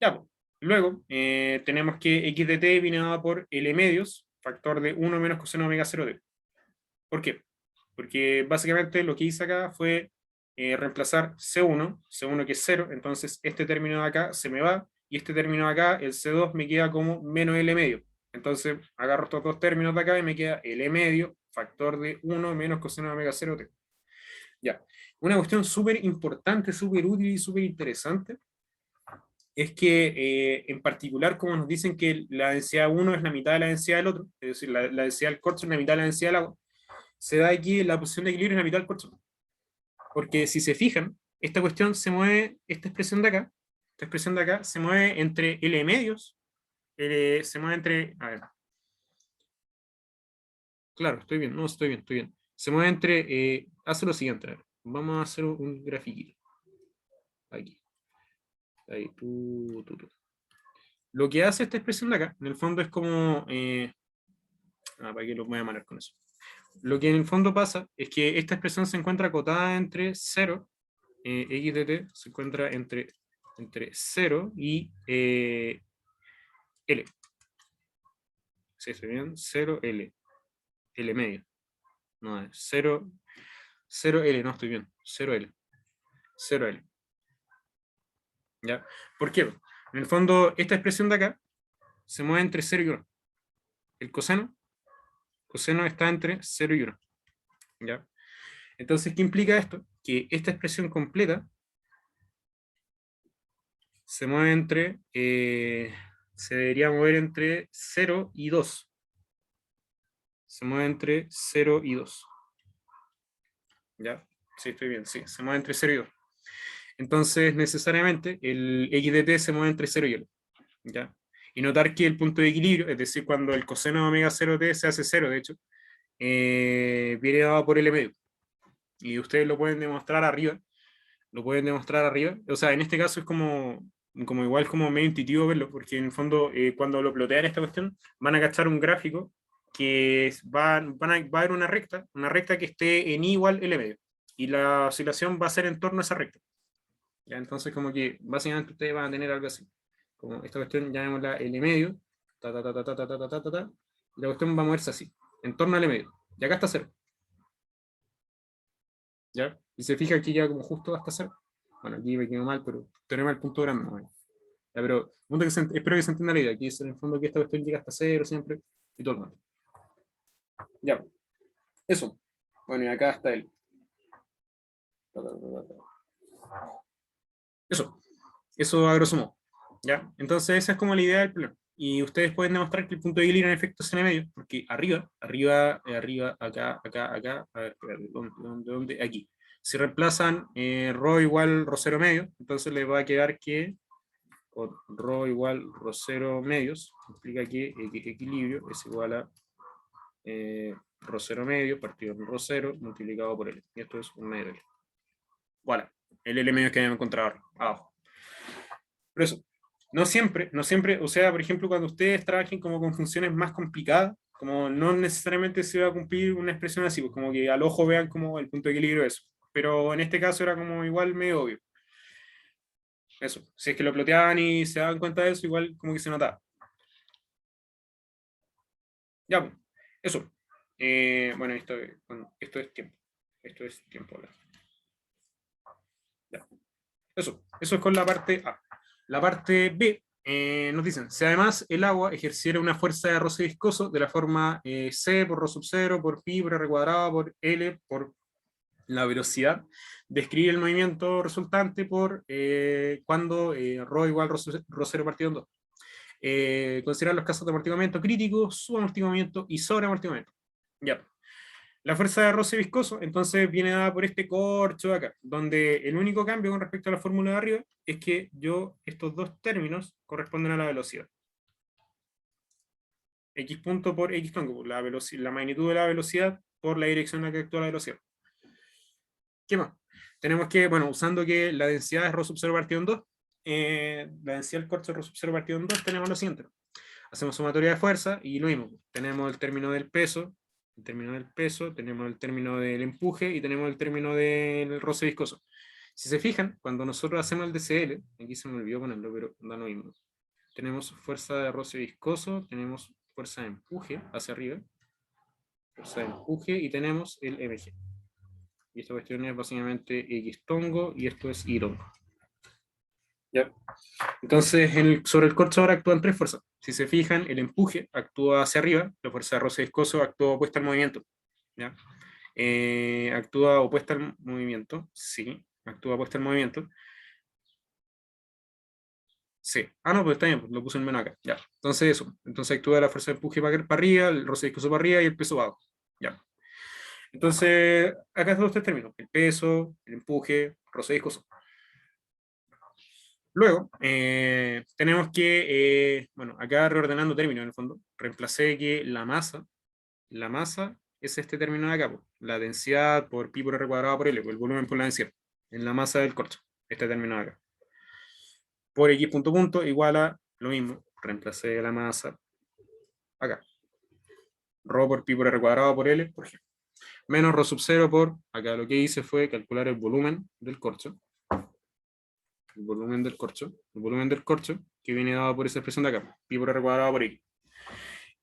Ya, pues. Luego tenemos que x de t viene dado por L medios, factor de 1 menos coseno omega 0 t. ¿Por qué? Porque básicamente lo que hice acá fue reemplazar C1 que es 0, entonces este término de acá se me va, y este término de acá, el C2, me queda como menos L medio. Entonces agarro estos dos términos de acá y me queda L medio, factor de 1 menos coseno de omega 0 t. Ya. Una cuestión súper importante, súper útil y súper interesante es que en particular, como nos dicen que la densidad 1 es la mitad de la densidad del otro, es decir, la densidad del corcho es la mitad de la densidad del agua, se da aquí la posición de equilibrio en la mitad del corcho. Porque si se fijan, esta cuestión se mueve, esta expresión de acá se mueve entre L medios, se mueve entre, a ver, claro, estoy bien, no, estoy bien, estoy bien. Se mueve entre, hace lo siguiente, a ver, vamos a hacer un grafiquito. Aquí. Ahí, tú. Lo que hace esta expresión de acá, en el fondo es como, para que lo voy a manejar con eso. Lo que en el fondo pasa es que esta expresión se encuentra acotada entre 0, x de t se encuentra entre 0 y L. ¿Sí estoy bien? 0, L. L medio. No, 0, 0, L, no estoy bien. 0, L. 0, L. ¿Ya? ¿Por qué? En el fondo, esta expresión de acá se mueve entre 0 y 1. El coseno está entre 0 y 1. ¿Ya? Entonces, ¿qué implica esto? Que esta expresión completa se mueve entre, se debería mover entre 0 y 2. Se mueve entre 0 y 2. ¿Ya? Sí, estoy bien, sí, se mueve entre 0 y 2. Entonces, necesariamente, el x de t se mueve entre 0 y 1. ¿Ya? Y notar que el punto de equilibrio, es decir, cuando el coseno de omega 0t se hace 0, de hecho, viene dado por L medio. Y ustedes lo pueden demostrar arriba. Lo pueden demostrar arriba. O sea, en este caso es como igual como medio intuitivo verlo, porque en el fondo, cuando lo plotean esta cuestión, van a cachar un gráfico que va a haber una recta que esté en I igual L medio. Y la oscilación va a ser en torno a esa recta. ¿Ya? Entonces, como que básicamente ustedes van a tener algo así. Como esta cuestión, llamémosla L medio, y la cuestión va a moverse así, en torno al L medio. Y acá está 0. ¿Ya? Y se fija aquí ya como justo hasta 0. Bueno, aquí me quedo mal, pero tenemos el punto grande. ¿No? Ya, pero espero que se entienda la idea. Aquí es en el fondo que esta cuestión llega hasta 0 siempre y todo el mundo. Ya, eso. Bueno, y acá está el. Eso a grosso modo. ¿Ya? Entonces esa es como la idea del problema. Y ustedes pueden demostrar que el punto de equilibrio en efecto es en el medio, porque arriba, acá, a ver, ¿dónde? Aquí. Si reemplazan ρ igual ρ0 medio, entonces les va a quedar que ρ igual ρ0 medios, implica que equilibrio es igual a ρ0 medio partido en ρ0 multiplicado por L. Y esto es un medio de L. Voilà. El L medio que habíamos encontrado abajo. Por eso, no siempre, o sea, por ejemplo, cuando ustedes trabajen como con funciones más complicadas, como no necesariamente se va a cumplir una expresión así, pues como que al ojo vean como el punto de equilibrio de eso. Pero en este caso era como igual medio obvio. Eso, si es que lo ploteaban y se daban cuenta de eso, igual como que se notaba. Ya, pues, eso. Bueno, esto es tiempo. Esto es tiempo. Ya. Eso es con la parte A. La parte B nos dicen, si además el agua ejerciera una fuerza de roce viscoso de la forma C por ρ sub 0 por pi por r cuadrado por L por la velocidad, describe el movimiento resultante por cuando ρ igual ρ 0 partido en 2. Considerar los casos de amortiguamiento crítico, subamortiguamiento y sobreamortiguamiento. Ya. La fuerza de roce viscoso, entonces, viene dada por este corcho de acá, donde el único cambio con respecto a la fórmula de arriba es que estos dos términos corresponden a la velocidad. X punto por X tongo, la magnitud de la velocidad por la dirección en la que actúa la velocidad. ¿Qué más? Tenemos que, bueno, usando que la densidad es ρ sub 0 partido en 2, la densidad del corcho ρ sub 0 partido en 2, tenemos lo siguiente. Hacemos sumatoria de fuerza y lo mismo. Tenemos el término del peso, tenemos el término del empuje y tenemos el término del roce viscoso. Si se fijan, cuando nosotros hacemos el DCL, aquí se me olvidó ponerlo, pero da lo mismo. Tenemos fuerza de roce viscoso, tenemos fuerza de empuje hacia arriba, fuerza de empuje y tenemos el MG. Y esta cuestión es básicamente X tongo y esto es Y tongo. ¿Ya? Entonces, sobre el corcho ahora actúan tres fuerzas. Si se fijan, el empuje actúa hacia arriba, la fuerza de roce viscoso actúa opuesta al movimiento. ¿Ya? Actúa opuesta al movimiento, sí, actúa opuesta al movimiento. Sí. Ah, no, pues está bien, pues lo puse en menos acá. Ya. Entonces eso. Entonces actúa la fuerza de empuje para arriba, el roce viscoso para arriba y el peso abajo. Ya. Entonces, acá están los tres términos. El peso, el empuje, roce viscoso. Luego, tenemos que, bueno, acá reordenando términos en el fondo, reemplacé que la masa es este término de acá, pues, la densidad por pi por r cuadrado por L, pues, el volumen por la densidad, en la masa del corcho, este término de acá. Por x punto punto igual a lo mismo, reemplacé la masa acá. Rho por pi por r cuadrado por L, por ejemplo. Menos rho sub 0 por, acá lo que hice fue calcular el volumen del corcho, que viene dado por esa expresión de acá, pi por r cuadrado por x.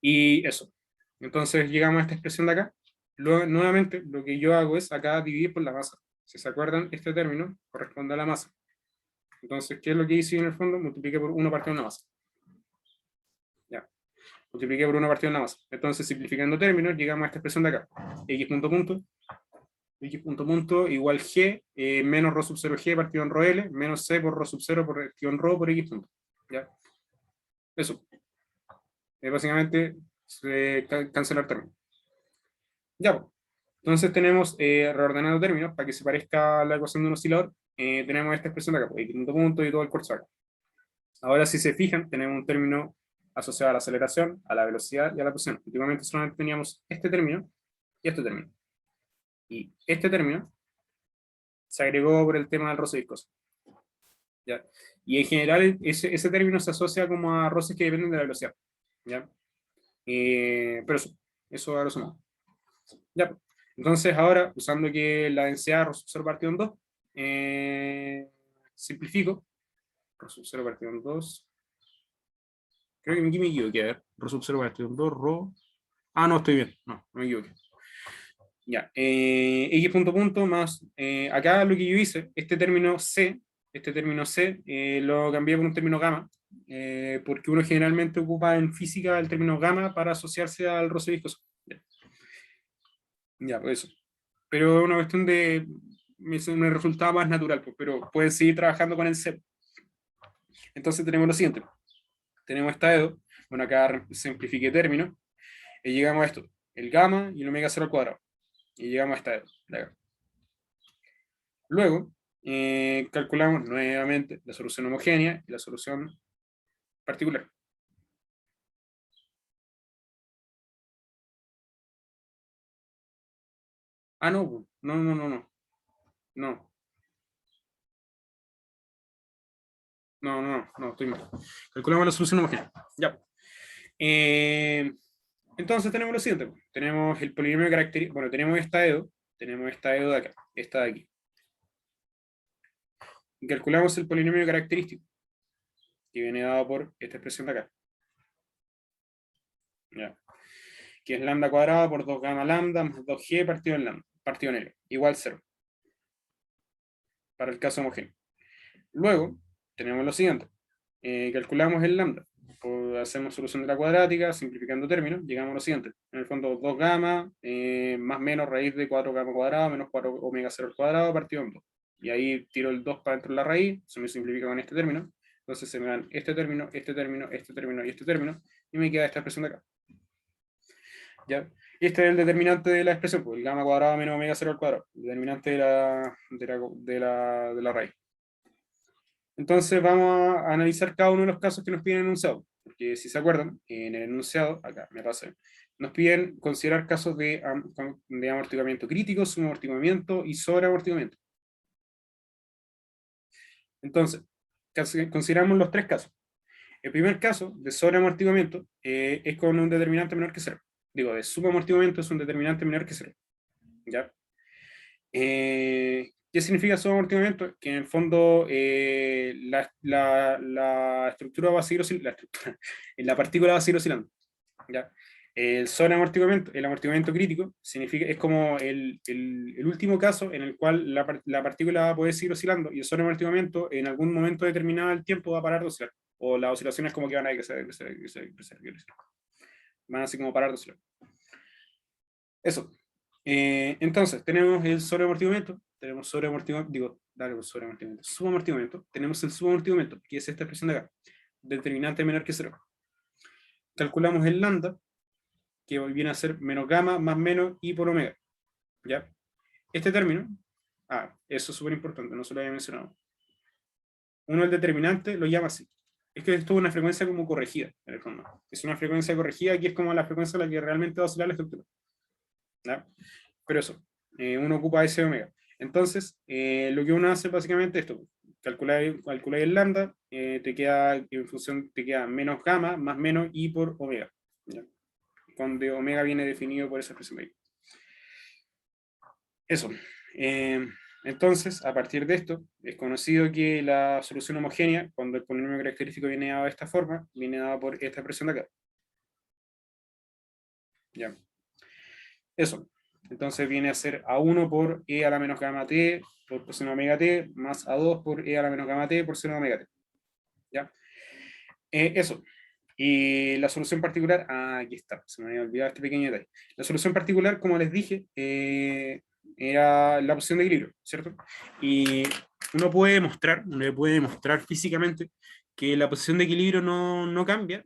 Y eso. Entonces llegamos a esta expresión de acá. Luego, nuevamente, lo que yo hago es acá dividir por la masa. Si se acuerdan, este término corresponde a la masa. Entonces, ¿qué es lo que hice en el fondo? Multipliqué por 1 partido en la masa. Ya. Multipliqué por 1 partido en la masa. Entonces, simplificando términos, llegamos a esta expresión de acá. X punto punto. X punto punto igual G menos ρ sub 0 G partido en ρ L menos C por ρ sub 0 partido en ρ por X punto. ¿Ya? Eso. Básicamente, cancelar términos. Ya, pues. Entonces tenemos, reordenando términos, para que se parezca a la ecuación de un oscilador, tenemos esta expresión de acá, pues, punto punto y todo el corcho acá. Ahora, si se fijan, tenemos un término asociado a la aceleración, a la velocidad y a la presión. Últimamente solamente teníamos este término y este término. Y este término se agregó por el tema del roce viscoso. ¿Ya? Y en general, ese término se asocia como a roces que dependen de la velocidad. ¿Ya? Pero eso ahora sumamos. Ya, pues. Entonces ahora, usando que la densidad ρ sub 0 partido en 2, simplifico. Ρ sub 0 partido en 2. Creo que aquí me equivoqué. A ver, ρ sub 0 partido en 2, ρ. Ah, no, estoy bien. No me equivoqué. Ya, x punto punto más, acá lo que yo hice, este término C, lo cambié por un término gamma, porque uno generalmente ocupa en física el término gamma para asociarse al roce viscoso. Ya, pues eso. Pero es una cuestión de, me resultaba más natural, pues, pero pueden seguir trabajando con el C. Entonces tenemos lo siguiente. Tenemos esta EDO, bueno, acá simplifiqué términos, y llegamos a esto, el gamma y el omega 0 al cuadrado. Y llegamos a esta EDO, de acá. Luego, calculamos nuevamente la solución homogénea y la solución particular. Ah, no, no, no, no, no. No, no, no, no, estoy mal. Calculamos la solución homogénea. Ya. Entonces tenemos lo siguiente. Tenemos el polinomio característico. Bueno, tenemos esta EDO de acá, esta de aquí. Y calculamos el polinomio característico, que viene dado por esta expresión de acá. Ya. Que es lambda cuadrada por 2 gamma lambda más 2g partido en lambda, partido en L, igual 0. Para el caso homogéneo. Luego, tenemos lo siguiente. Calculamos el lambda. Hacemos solución de la cuadrática, simplificando términos, llegamos a lo siguiente. En el fondo, 2 gamma más menos raíz de 4 gamma cuadrado menos 4 omega 0 al cuadrado partido en 2. Y ahí tiro el 2 para dentro de la raíz, se me simplifica con este término. Entonces se me dan este término, este término, este término y este término, y me queda esta expresión de acá. ¿Ya? Y este es el determinante de la expresión, pues, el gamma cuadrado menos omega 0 al cuadrado, el determinante de la raíz. Entonces vamos a analizar cada uno de los casos que nos piden enunciado, porque si se acuerdan, en el enunciado, acá me pasé, nos piden considerar casos de amortiguamiento crítico, subamortiguamiento y sobreamortiguamiento. Entonces, consideramos los tres casos. El primer caso de sobreamortiguamiento es con un determinante menor que 0. Digo, de subamortiguamiento es un determinante menor que 0. ¿Ya? ¿Qué significa subamortiguamiento? Que en el fondo la estructura va a seguir oscilando, la partícula va a seguir oscilando. ¿Ya? El sobreamortiguamiento, el amortiguamiento crítico, significa, es como el último caso en el cual la partícula va a poder seguir oscilando y el sobreamortiguamiento en algún momento determinado del tiempo va a parar de oscilar. O las oscilaciones como que van a crecer. Van así como parar de oscilar. Eso. Entonces, tenemos el sobreamortiguamiento, tenemos subamortiguamiento, tenemos el subamortiguamiento, que es esta expresión de acá, determinante menor que 0. Calculamos el lambda, que viene a ser menos gamma más menos i por omega. ¿Ya? Este término, eso es súper importante, no se lo había mencionado. Uno, el determinante, lo llama así. Es que esto es una frecuencia como corregida, en el fondo. Es una frecuencia corregida que es como la frecuencia a la que realmente va a oscilar la estructura. ¿Ya? Pero eso, uno ocupa ese omega. Entonces, lo que uno hace básicamente es esto: calcular el lambda, te queda en función, te queda menos gamma más menos i por omega. ¿Ya? Donde omega viene definido por esa expresión de ahí. Eso. Entonces, a partir de esto, es conocido que la solución homogénea, cuando el polinomio característico viene dado de esta forma, viene dado por esta expresión de acá. ¿Ya? Eso. Entonces viene a ser A1 por E a la menos gamma t por seno omega t, más A2 por E a la menos gamma t por seno omega t. ¿Ya? Eso. Y la solución particular, aquí está, se me había olvidado este pequeño detalle. La solución particular, como les dije, era la posición de equilibrio, ¿cierto? Y uno puede demostrar físicamente que la posición de equilibrio no cambia,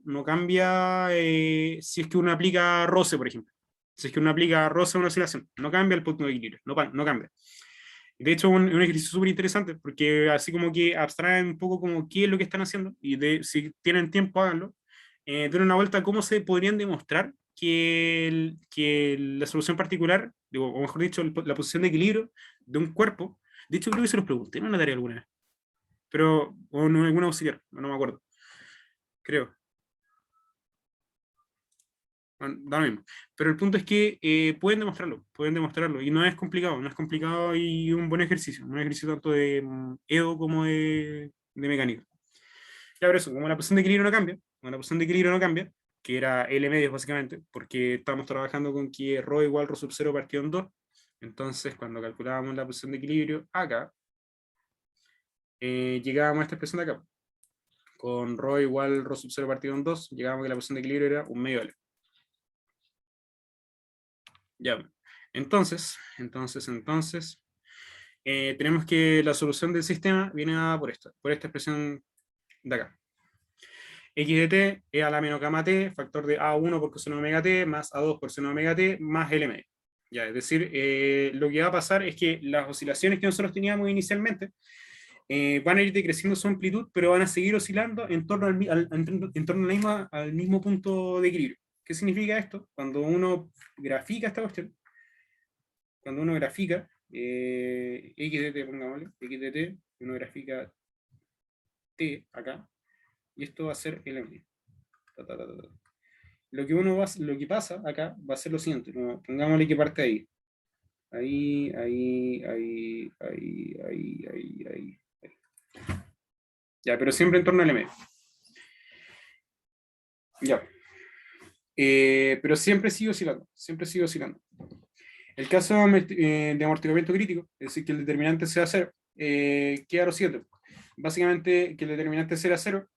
si es que uno aplica roce, por ejemplo. Si es que uno aplica roce a una oscilación, no cambia el punto de equilibrio, no cambia. De hecho, un ejercicio súper interesante, porque así como que abstraen un poco como qué es lo que están haciendo, y si tienen tiempo, háganlo. Den una vuelta a cómo se podrían demostrar que la solución particular, digo, o mejor dicho, la posición de equilibrio de un cuerpo. De hecho, creo que se los pregunté en una tarea alguna vez, pero, o en alguna auxiliar, no me acuerdo, creo. Bueno, da lo mismo. Pero el punto es que pueden demostrarlo, y no es complicado y un buen ejercicio tanto de EDO como de mecánica. Ya, pero eso, como la posición de equilibrio no cambia, como la posición de equilibrio no cambia, que era L medios básicamente, porque estamos trabajando con que ρ igual ρ sub 0 partido en 2, entonces cuando calculábamos la posición de equilibrio acá, llegábamos a esta expresión de acá. Con ρ igual ρ sub 0 partido en 2, llegábamos a que la posición de equilibrio era un medio L. Ya, entonces, tenemos que la solución del sistema viene dada por esta expresión de acá. X de t es a la menos gamma t, factor de A1 por coseno omega t, más A2 por seno omega t, más L medio. Ya, es decir, lo que va a pasar es que las oscilaciones que nosotros teníamos inicialmente van a ir decreciendo su amplitud, pero van a seguir oscilando en torno al mismo punto de equilibrio. ¿Qué significa esto? Cuando uno grafica esta cuestión, x de t, pongámosle, x de t, uno grafica t acá, y esto va a ser L medio. Lo que pasa acá va a ser lo siguiente, ¿no? Pongámosle que parte ahí. Ahí. Ya, pero siempre en torno al M. Ya. Pero siempre sigue oscilando, El caso de amortiguamiento crítico, es decir, que el determinante sea 0, queda lo siguiente. Básicamente, que el determinante sea 0,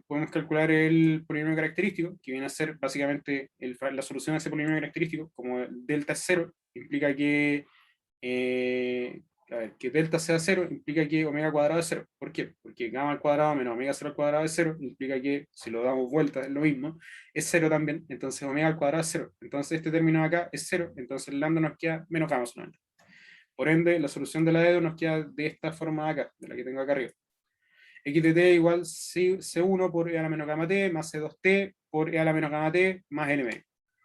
podemos calcular el polinomio característico, que viene a ser básicamente la solución a ese polinomio característico, como delta es 0, implica que, ver, que delta sea 0 implica que omega cuadrado es 0. ¿Por qué? Porque gamma al cuadrado menos omega 0 al cuadrado es 0, implica que si lo damos vuelta es lo mismo, es 0 también, entonces omega al cuadrado es 0. Entonces este término de acá es 0, entonces lambda nos queda menos gamma solamente. Por ende, la solución de la dedo nos queda de esta forma de acá, de la que tengo acá arriba. X de t igual C1 por E a la menos gamma t más C2t por E a la menos gamma t más L medio.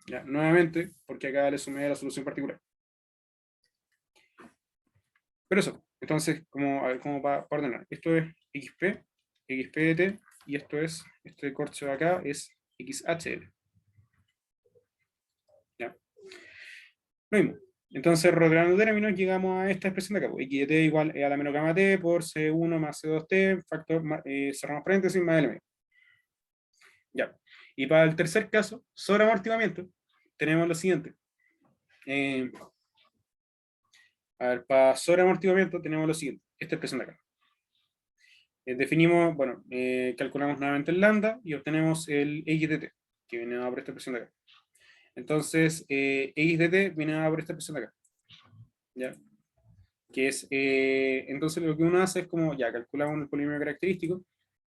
Ya, nuevamente, porque acá le sumé la solución particular. Pero eso, entonces, a ver, como para ordenar. Esto es XP, XP de t, y esto es, este corcho de acá es XHL. ¿Ya? Lo mismo. Entonces, rodeando términos, llegamos a esta expresión de acá. X de t igual E a la menos gamma t por C1 más C2t, factor, cerramos paréntesis, más L medio. Ya. Y para el tercer caso, sobre amortiguamiento, tenemos lo siguiente. A ver, para sobre amortiguamiento tenemos lo siguiente. Esta expresión de acá. Definimos, bueno, calculamos nuevamente el lambda y obtenemos el x de t, que viene dado por esta expresión de acá. Entonces, x de t viene dado por esta expresión de acá. ¿Ya? Que es, entonces lo que uno hace es como, ya, calculamos el polinomio característico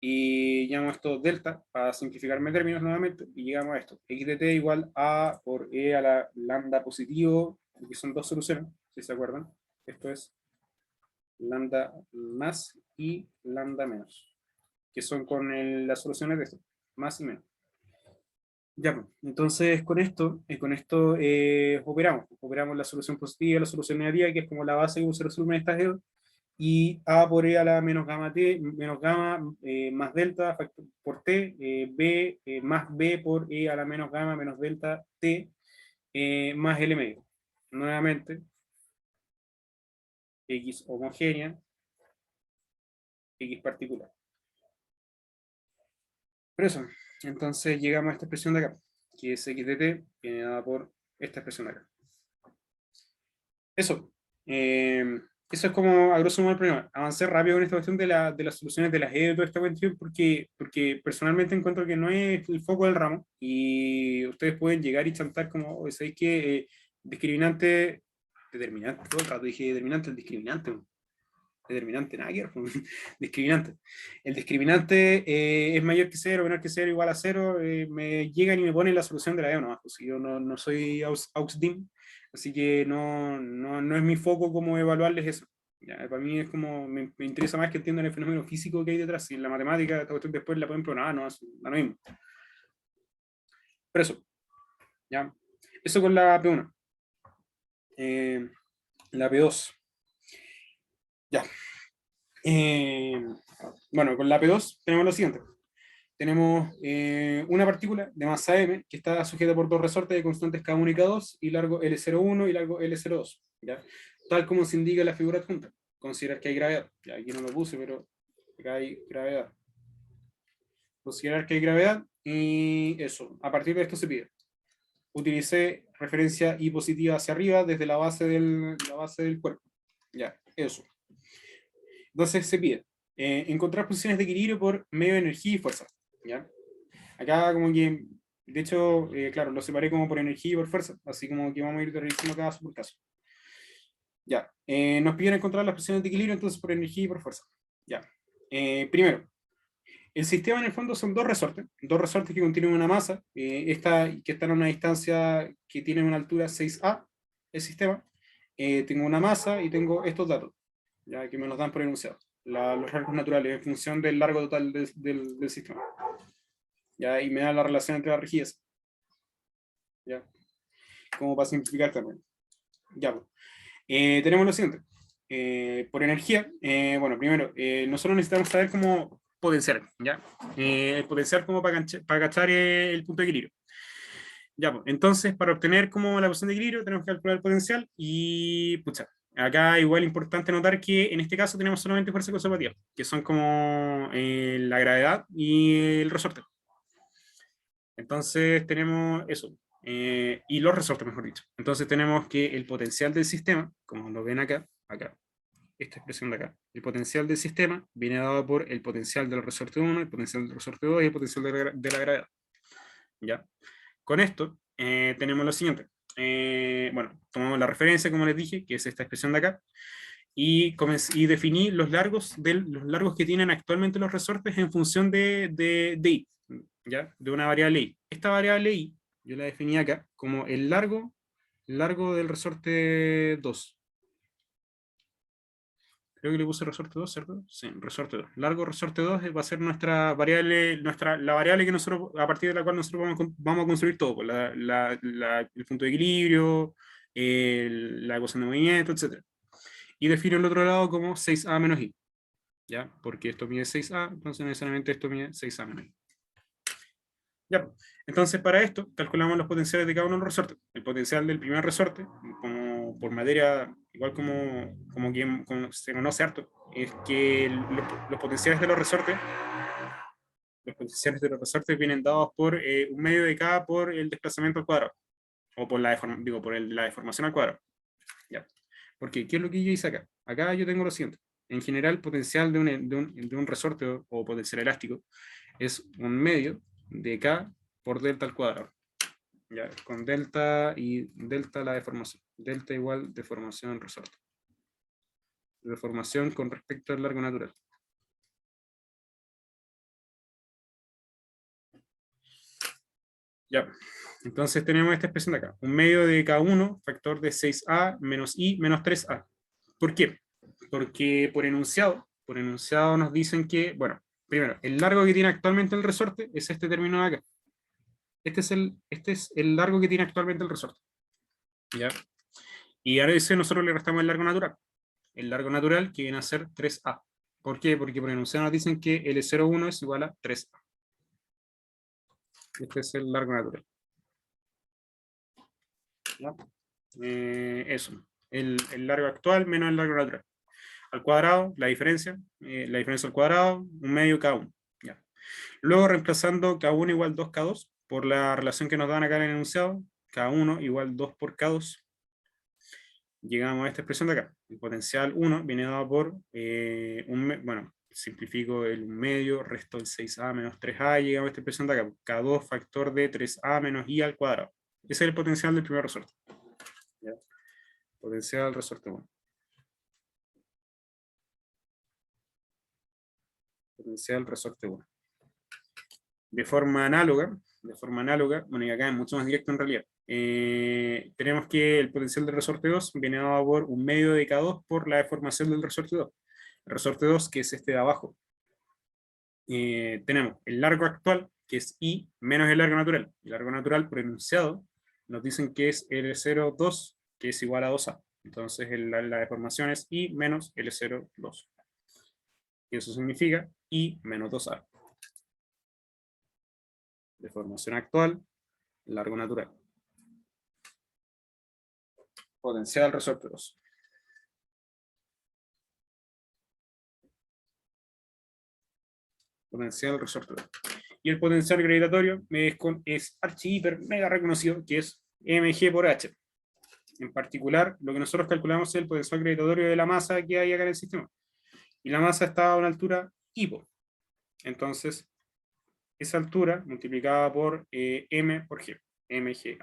y llamamos esto delta para simplificarme términos nuevamente y llegamos a esto. X de t igual a por e a la lambda positivo, que son dos soluciones, si se acuerdan. Esto es lambda más y lambda menos, que son con las soluciones de esto, más y menos. Ya, pues, entonces operamos la solución positiva, la solución negativa, que es como la base que se resuelve en estas dedos, y a por e a la menos gamma t, menos gamma más delta por t, b más b por e a la menos gamma menos delta t más l medio. Nuevamente, x homogénea, x particular. Por eso, entonces llegamos a esta expresión de acá, que es x de t, viene dada por esta expresión de acá. Eso. Eso es como a grosso modo el problema. Avancé rápido con esta cuestión de las soluciones de las E de toda esta cuestión, porque personalmente encuentro que no es el foco del ramo, y ustedes pueden llegar y chantar como, ¿sabéis qué? Discriminante, determinante, todo el rato dije determinante, el discriminante. Determinante, nada que ver, discriminante. El discriminante es mayor que cero, menor que cero, igual a cero, me llegan y me ponen la solución de la E nomás, pues yo no soy AUXDIM, así que no es mi foco como evaluarles eso. Ya, para mí es como, me interesa más que entiendan el fenómeno físico que hay detrás, y la matemática, esta cuestión después la pueden probar, no, es lo mismo. Pero eso, ya. Eso con la P1. La P2. Ya. Bueno, con la P2 tenemos lo siguiente. Tenemos una partícula de masa m que está sujeta por dos resortes de constantes K1 y K2 y largo L01 y largo L02, ¿ya? Tal como se indica en la figura adjunta. Considerar que hay gravedad. Ya, aquí no lo puse, pero acá hay gravedad. Considerar que hay gravedad y eso. A partir de esto se pide. Utilicé referencia I positiva hacia arriba desde la base del cuerpo. Ya, eso. Entonces se pide encontrar posiciones de equilibrio por medio de energía y fuerza. ¿Ya? Acá como que, de hecho, claro, lo separé como por energía y por fuerza, así como que vamos a ir revisando cada caso por caso. Ya, nos piden encontrar las posiciones de equilibrio entonces por energía y por fuerza. Ya, primero, el sistema en el fondo son dos resortes que contienen una masa, que están a una distancia que tiene una altura 6a, el sistema. Tengo una masa y tengo estos datos, ya que me los dan por enunciado, los rasgos naturales en función del largo total del sistema. ¿Ya? Y me da la relación entre las rigidez. ¿Ya? Como para simplificar también. Ya, pues. Tenemos lo siguiente. Por energía, bueno, primero, nosotros necesitamos saber cómo potenciar, ¿ya? Potenciar como para cachar el punto de equilibrio. Ya, pues, entonces, para obtener como la posición de equilibrio, tenemos que calcular el potencial y, pucha, acá igual importante notar que en este caso tenemos solamente fuerza conservativa, que son como la gravedad y el resorte. Entonces tenemos eso, y los resortes, mejor dicho. Entonces tenemos que el potencial del sistema, como lo ven acá, esta expresión de acá, el potencial del sistema viene dado por el potencial del resorte 1, el potencial del resorte 2 y el potencial de la gravedad. ¿Ya? Con esto tenemos lo siguiente. Bueno, tomamos la referencia, como les dije, que es esta expresión de acá, y definí los largos que tienen actualmente los resortes en función de i, ¿ya? De una variable i. Esta variable i yo la definí acá como el largo del resorte 2. Creo que le puse resorte 2, ¿cierto? Sí, resorte 2. Largo resorte 2 va a ser nuestra variable, la variable que nosotros, a partir de la cual nosotros vamos a construir todo, pues, el punto de equilibrio, la ecuación de movimiento, etc. Y defino el otro lado como 6a menos i, ¿ya? Porque esto mide 6a, entonces necesariamente esto mide 6a menos i. Ya, entonces para esto calculamos los potenciales de cada uno de los resortes. El potencial del primer resorte, como por materia, igual como se conoce harto, es que los potenciales de los resortes vienen dados por un medio de K por el desplazamiento al cuadrado, o por la deformación al cuadrado. Ya. Porque, ¿qué es lo que yo hice acá? Acá yo tengo lo siguiente. En general, potencial de un resorte o potencial elástico es un medio de K por delta al cuadrado. ¿Ya? Con delta y delta la deformación. Delta igual deformación resorte. Deformación con respecto al largo natural. Ya, entonces tenemos esta expresión de acá. Un medio de K1, factor de 6a menos i menos 3a. ¿Por qué? Porque por enunciado nos dicen que, bueno, primero, el largo que tiene actualmente el resorte es este término de acá. Este es el largo que tiene actualmente el resorte. ¿Ya? Y a ese nosotros le restamos el largo natural. El largo natural que viene a ser 3a. ¿Por qué? Porque por enunciado nos dicen que L01 es igual a 3a. Este es el largo natural. ¿Ya? Eso. El largo actual menos el largo natural. Al cuadrado, la diferencia al cuadrado, un medio K1. ¿Ya? Luego reemplazando K1 igual 2K2 por la relación que nos dan acá en el enunciado, K1 igual 2 por K2, llegamos a esta expresión de acá. El potencial 1 viene dado por, bueno, simplifico el medio, resto el 6a menos 3a, llegamos a esta expresión de acá. K2 factor de 3a menos i al cuadrado. Ese es el potencial del primer resorte. ¿Ya? Potencial resorte 1. Potencial resorte 1. De forma análoga, bueno, y acá es mucho más directo en realidad, tenemos que el potencial del resorte 2 viene dado por un medio de K2 por la deformación del resorte 2. El resorte 2, que es este de abajo, tenemos el largo actual, que es I, menos el largo natural. El largo natural, por enunciado, nos dicen que es L02, que es igual a 2A. Entonces la deformación es I menos L02. Y eso significa I menos 2A. Deformación actual, largo natural. Potencial resorte 2. Potencial resorte 2. Y el potencial gravitatorio es archi hiper mega reconocido, que es mg por h. En particular, lo que nosotros calculamos es el potencial gravitatorio de la masa que hay acá en el sistema. Y la masa está a una altura hipo. Entonces, esa altura multiplicada por m por g, mgh.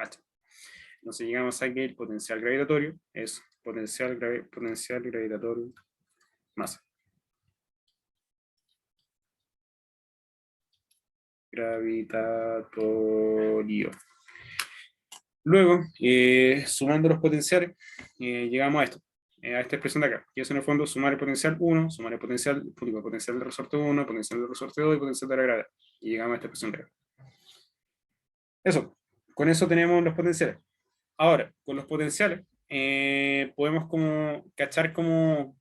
Entonces llegamos a que el potencial gravitatorio es potencial gravitatorio masa. Gravitatorio. Luego, sumando los potenciales, llegamos a esta expresión de acá, que es en el fondo sumar el potencial 1, sumar el potencial del resorte 1, potencial del resorte 2 y potencial de la gravedad. Y llegamos a esta expresión de acá. Eso, con eso tenemos los potenciales. Ahora, con los potenciales, podemos como cachar como,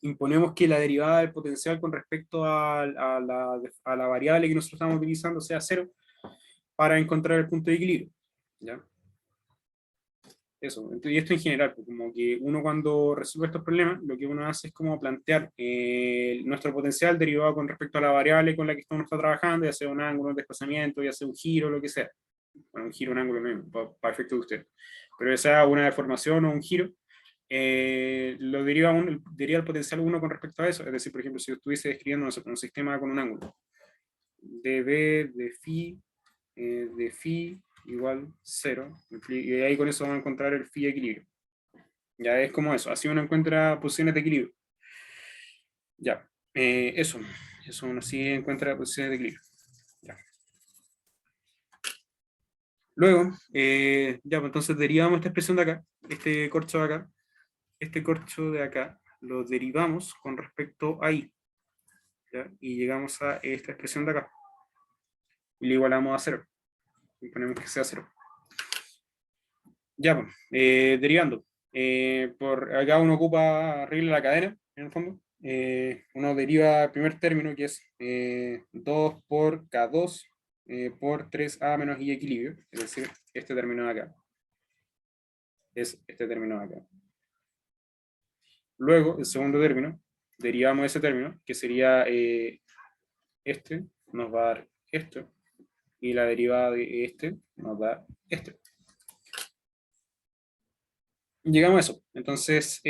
imponemos que la derivada del potencial con respecto a la variable que nosotros estamos utilizando sea 0 para encontrar el punto de equilibrio. ¿Ya? Eso, y esto en general, pues, como que uno cuando resuelve estos problemas, lo que uno hace es como plantear nuestro potencial derivado con respecto a la variable con la que uno está trabajando, ya sea un ángulo, un desplazamiento, ya sea un giro, lo que sea. Bueno, un giro, un ángulo, para efecto de usted. Pero ya sea una deformación o un giro, lo deriva el potencial 1 con respecto a eso. Es decir, por ejemplo, si yo estuviese describiendo un sistema con un ángulo dB de phi igual 0, y ahí con eso vamos a encontrar el phi equilibrio. Ya es como eso, así uno encuentra posiciones de equilibrio. Ya, eso uno sí encuentra posiciones de equilibrio. Ya. Luego, ya, pues entonces derivamos esta expresión de acá, este corcho de acá, este corcho de acá, lo derivamos con respecto a i, ¿ya? Y llegamos a esta expresión de acá. Y le igualamos a 0. Y ponemos que sea 0. Ya, pues, derivando. Por acá uno ocupa regla de la cadena, en el fondo. Uno deriva el primer término, que es 2 por K2 por 3A menos I equilibrio, es decir, este término de acá. Es este término de acá. Luego, el segundo término, derivamos ese término, que sería este, nos va a dar esto, y la derivada de este nos da este. Llegamos a eso. Entonces,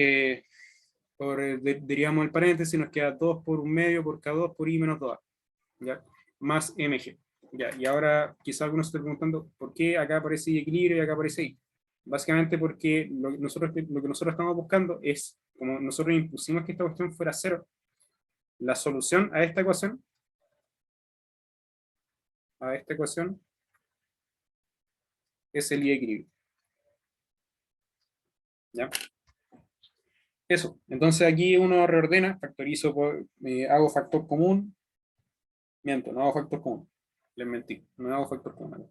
derivamos el paréntesis, nos queda 2 por 1 medio por K2 por I menos 2A, ¿ya? Más MG. Ya, y ahora quizá algunos se estén preguntando, ¿por qué acá aparece I equilibrio y acá aparece I? Básicamente porque lo que nosotros estamos buscando es, como nosotros impusimos que esta cuestión fuera cero, la solución a esta ecuación es el I equilibrio. ¿Ya? Eso. Entonces aquí uno reordena, factorizo, hago factor común, miento, no hago factor común. Les mentí, no hago factor común.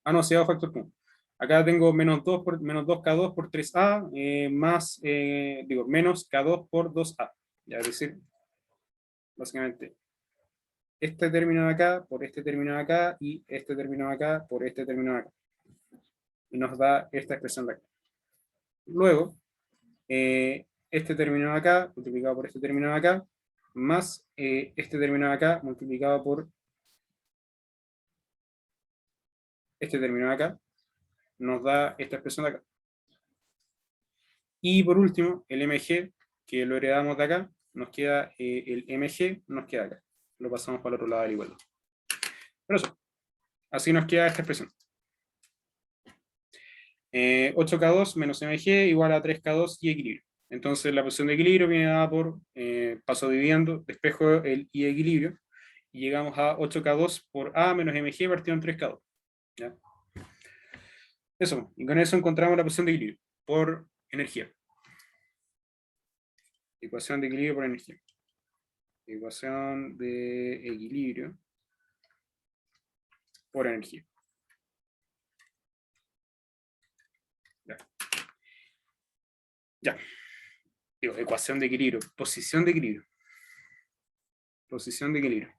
Ah, no, sí hago factor común. Acá tengo menos 2K2 por 3A más, digo, menos K2 por 2A. Ya, es decir, básicamente, este término de acá por este término de acá y este término de acá por este término de acá. Y nos da esta expresión de acá. Luego, este término de acá multiplicado por este término de acá más este término de acá multiplicado por este término de acá nos da esta expresión de acá. Y por último, el mg, que lo heredamos de acá, nos queda el mg, nos queda acá. Lo pasamos para el otro lado del igualdad. Pero eso, así nos queda esta expresión. 8K2 menos mg igual a 3K2 y equilibrio. Entonces la posición de equilibrio viene dada por, paso dividiendo, despejo el y equilibrio, y llegamos a 8K2 por A menos mg partido en 3K2. ¿Ya? Eso, y con eso encontramos la posición de equilibrio por energía. Ecuación de equilibrio por energía. Ecuación de equilibrio por energía. Ya. Ya. Digo, ecuación de equilibrio. Posición de equilibrio. Posición de equilibrio.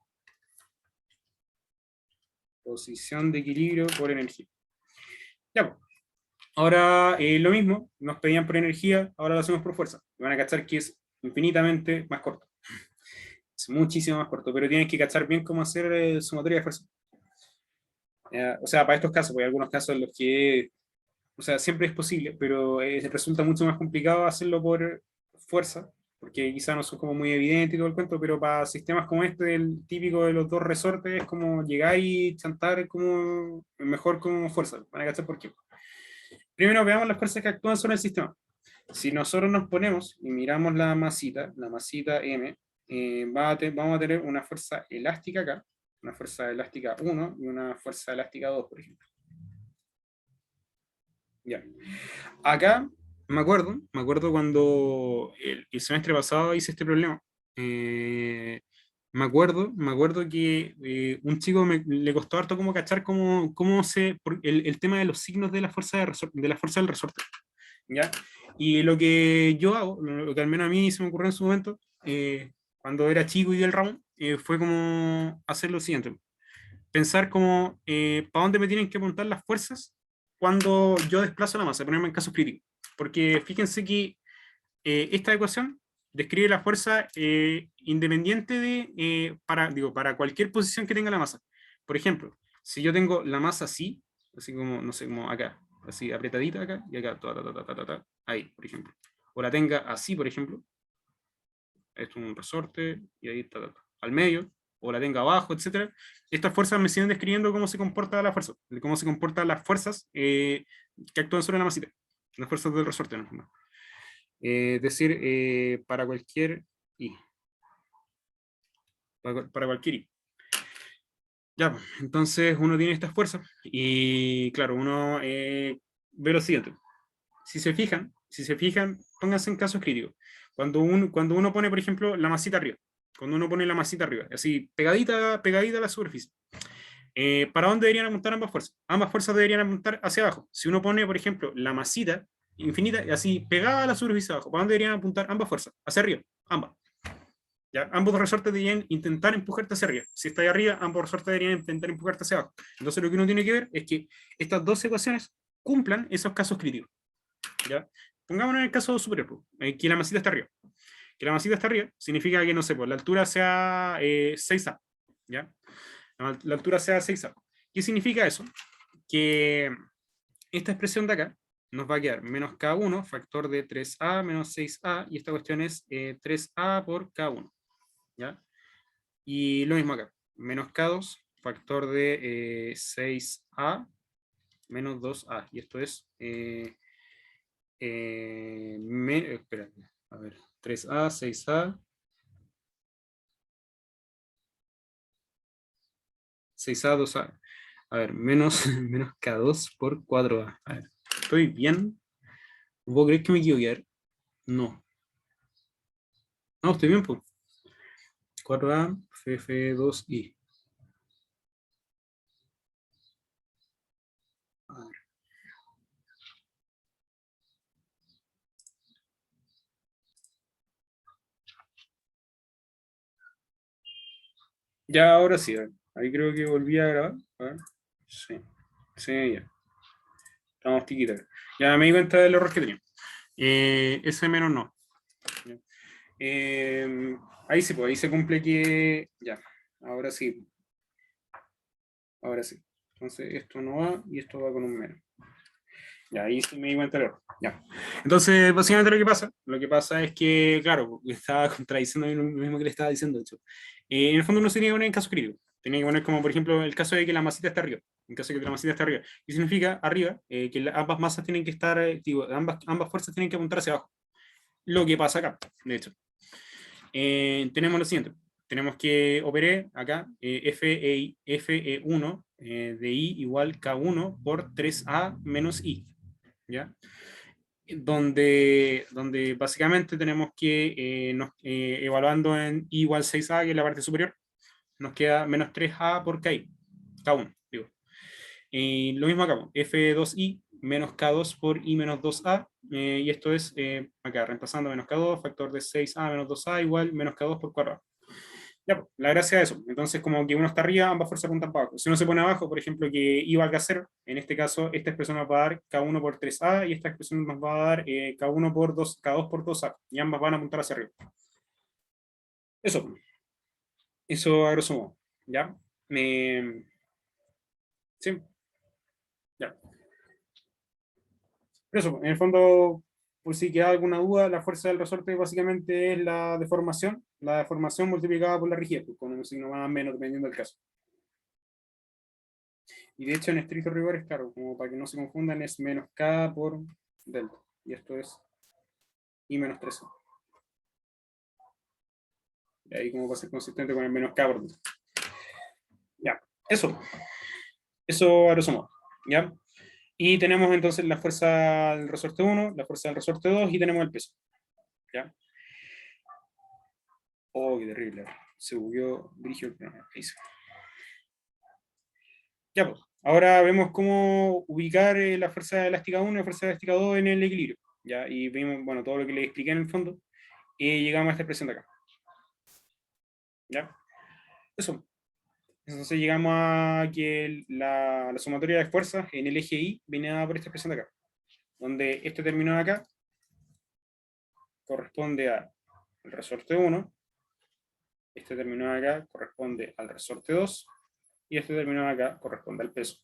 Posición de equilibrio por energía. Ya, pues. Ahora lo mismo, nos pedían por energía, ahora lo hacemos por fuerza. Y van a cachar que es infinitamente más corto. Es muchísimo más corto, pero tienes que cachar bien cómo hacer sumatoria de fuerza. O sea, para estos casos, porque hay algunos casos en los que, o sea, siempre es posible, pero resulta mucho más complicado hacerlo por fuerza, porque quizás no son como muy evidentes y todo el cuento, pero para sistemas como este, el típico de los dos resortes, es como llegar y chantar como mejor como fuerza. Van a cachar por qué. Primero veamos las fuerzas que actúan sobre el sistema. Si nosotros nos ponemos y miramos la masita M, vamos a tener una fuerza elástica acá, una fuerza elástica 1 y una fuerza elástica 2, por ejemplo. Ya. Acá me acuerdo cuando el semestre pasado hice este problema. Me acuerdo que un chico le costó harto como cachar el tema de los signos de la fuerza de la fuerza del resorte. ¿Ya? Y lo que yo hago, lo que al menos a mí se me ocurrió en su momento, cuando era chico y di el ramo, fue como hacer lo siguiente. Pensar como, ¿para dónde me tienen que apuntar las fuerzas cuando yo desplazo la masa? Ponerme en casos críticos. Porque fíjense que esta ecuación describe la fuerza independiente para cualquier posición que tenga la masa. Por ejemplo, si yo tengo la masa así como, no sé, como acá, así apretadita acá, y acá, ahí, por ejemplo. O la tenga así, por ejemplo, esto es un resorte, y ahí, al medio, o la tenga abajo, etcétera. Estas fuerzas me siguen describiendo cómo se comporta la fuerza, cómo se comportan las fuerzas que actúan sobre la masita, las fuerzas del resorte, en el fondo. Es decir, para cualquier i. Para cualquier i. Ya, pues, entonces uno tiene estas fuerzas y claro, uno ve lo siguiente. Si se fijan, pónganse en casos críticos. Cuando uno pone, por ejemplo, la masita arriba, cuando uno pone la masita arriba, así pegadita, pegadita a la superficie, ¿para dónde deberían apuntar ambas fuerzas? Ambas fuerzas deberían apuntar hacia abajo. Si uno pone, por ejemplo, la masita infinita, así pegada a la superficie abajo, ¿para dónde deberían apuntar ambas fuerzas? Hacia arriba, ambas. ¿Ya? Ambos resortes deberían intentar empujarte hacia arriba. Si está ahí arriba, ambos resortes deberían intentar empujarte hacia abajo. Entonces lo que uno tiene que ver es que estas dos ecuaciones cumplan esos casos críticos. ¿Ya? Pongámonos en el caso superior, que la masita está arriba. Que la masita está arriba significa que, no sé, pues, la altura sea 6A. ¿Ya? La altura sea 6A. ¿Qué significa eso? Que esta expresión de acá nos va a quedar menos K1, factor de 3A menos 6A, y esta cuestión es 3A por K1. ¿Ya? Y lo mismo acá, menos K2, factor de 6A menos 2A. Y esto es, espera, a ver, 3A, 6A, 6A, 2A. A ver, menos, menos K2 por 4A. A ver, ¿estoy bien? ¿Vos crees que me equivoqué? A ver, no. No, estoy bien, pues. 4A, FF2I. A ver. Ya, ahora sí, a ver. Ahí creo que volví a grabar. A ver. Sí, sí, ya. Estamos tiquitas. Ya me di cuenta del error que tenía. Ese menos no. Ahí sí, pues ahí se cumple que. Ya, ahora sí. Ahora sí. Entonces esto no va y esto va con un menos. Ya, ahí sí me di cuenta del error. Ya. Entonces, básicamente lo que pasa es que, claro, estaba contradiciendo lo mismo que le estaba diciendo, de hecho. En el fondo no se tenía que poner en caso crítico. Tenía que poner como, por ejemplo, el caso de que la masita está arriba. En caso de que la masita esté arriba. ¿Qué significa arriba? Que ambas masas tienen que estar, digo, ambas fuerzas tienen que apuntar hacia abajo. Lo que pasa acá, de hecho. Tenemos lo siguiente. Tenemos que operé acá FE1 de I igual K1 por 3A menos I. ¿Ya? Donde básicamente tenemos que, evaluando en I igual 6A, que es la parte superior, nos queda menos 3A por KI, K1, digo. Y lo mismo acá, F2I menos K2 por I menos 2A, y esto es, acá, reemplazando menos K2, factor de 6A menos 2A igual menos K2 por 4A. Ya, pues, la gracia de eso. Entonces, como que uno está arriba, ambas fuerzas apuntan para abajo. Si uno se pone abajo, por ejemplo, que I valga 0, en este caso, esta expresión nos va a dar K1 por 3A y esta expresión nos va a dar K1 por 2, K2 por 2A. Y ambas van a apuntar hacia arriba. Eso. Eso a grosso modo. ¿Ya? Sí, ya. Pero eso, en el fondo, por si queda alguna duda, la fuerza del resorte básicamente es la deformación multiplicada por la rigidez, pues, con un signo más o menos dependiendo del caso. Y de hecho, en estricto rigor es claro, como para que no se confundan, es menos K por delta. Y esto es I menos 3. Y ahí como va a ser consistente con el menos K por delta. Ya, eso. Eso a grosso modo. ¿Ya? Y tenemos entonces la fuerza del resorte 1, la fuerza del resorte 2 y tenemos el peso. ¿Ya? Oh, qué terrible. Se bugueó Brigio el programa. Ya, pues. Ahora vemos cómo ubicar la fuerza elástica 1 y la fuerza elástica 2 en el equilibrio. ¿Ya? Y vimos, bueno, todo lo que les expliqué en el fondo. Y llegamos a esta expresión de acá. ¿Ya? Eso. Entonces llegamos a que la sumatoria de fuerzas en el eje Y viene dada por esta expresión de acá. Donde este término de acá corresponde al resorte 1, este término de acá corresponde al resorte 2, y este término de acá corresponde al peso.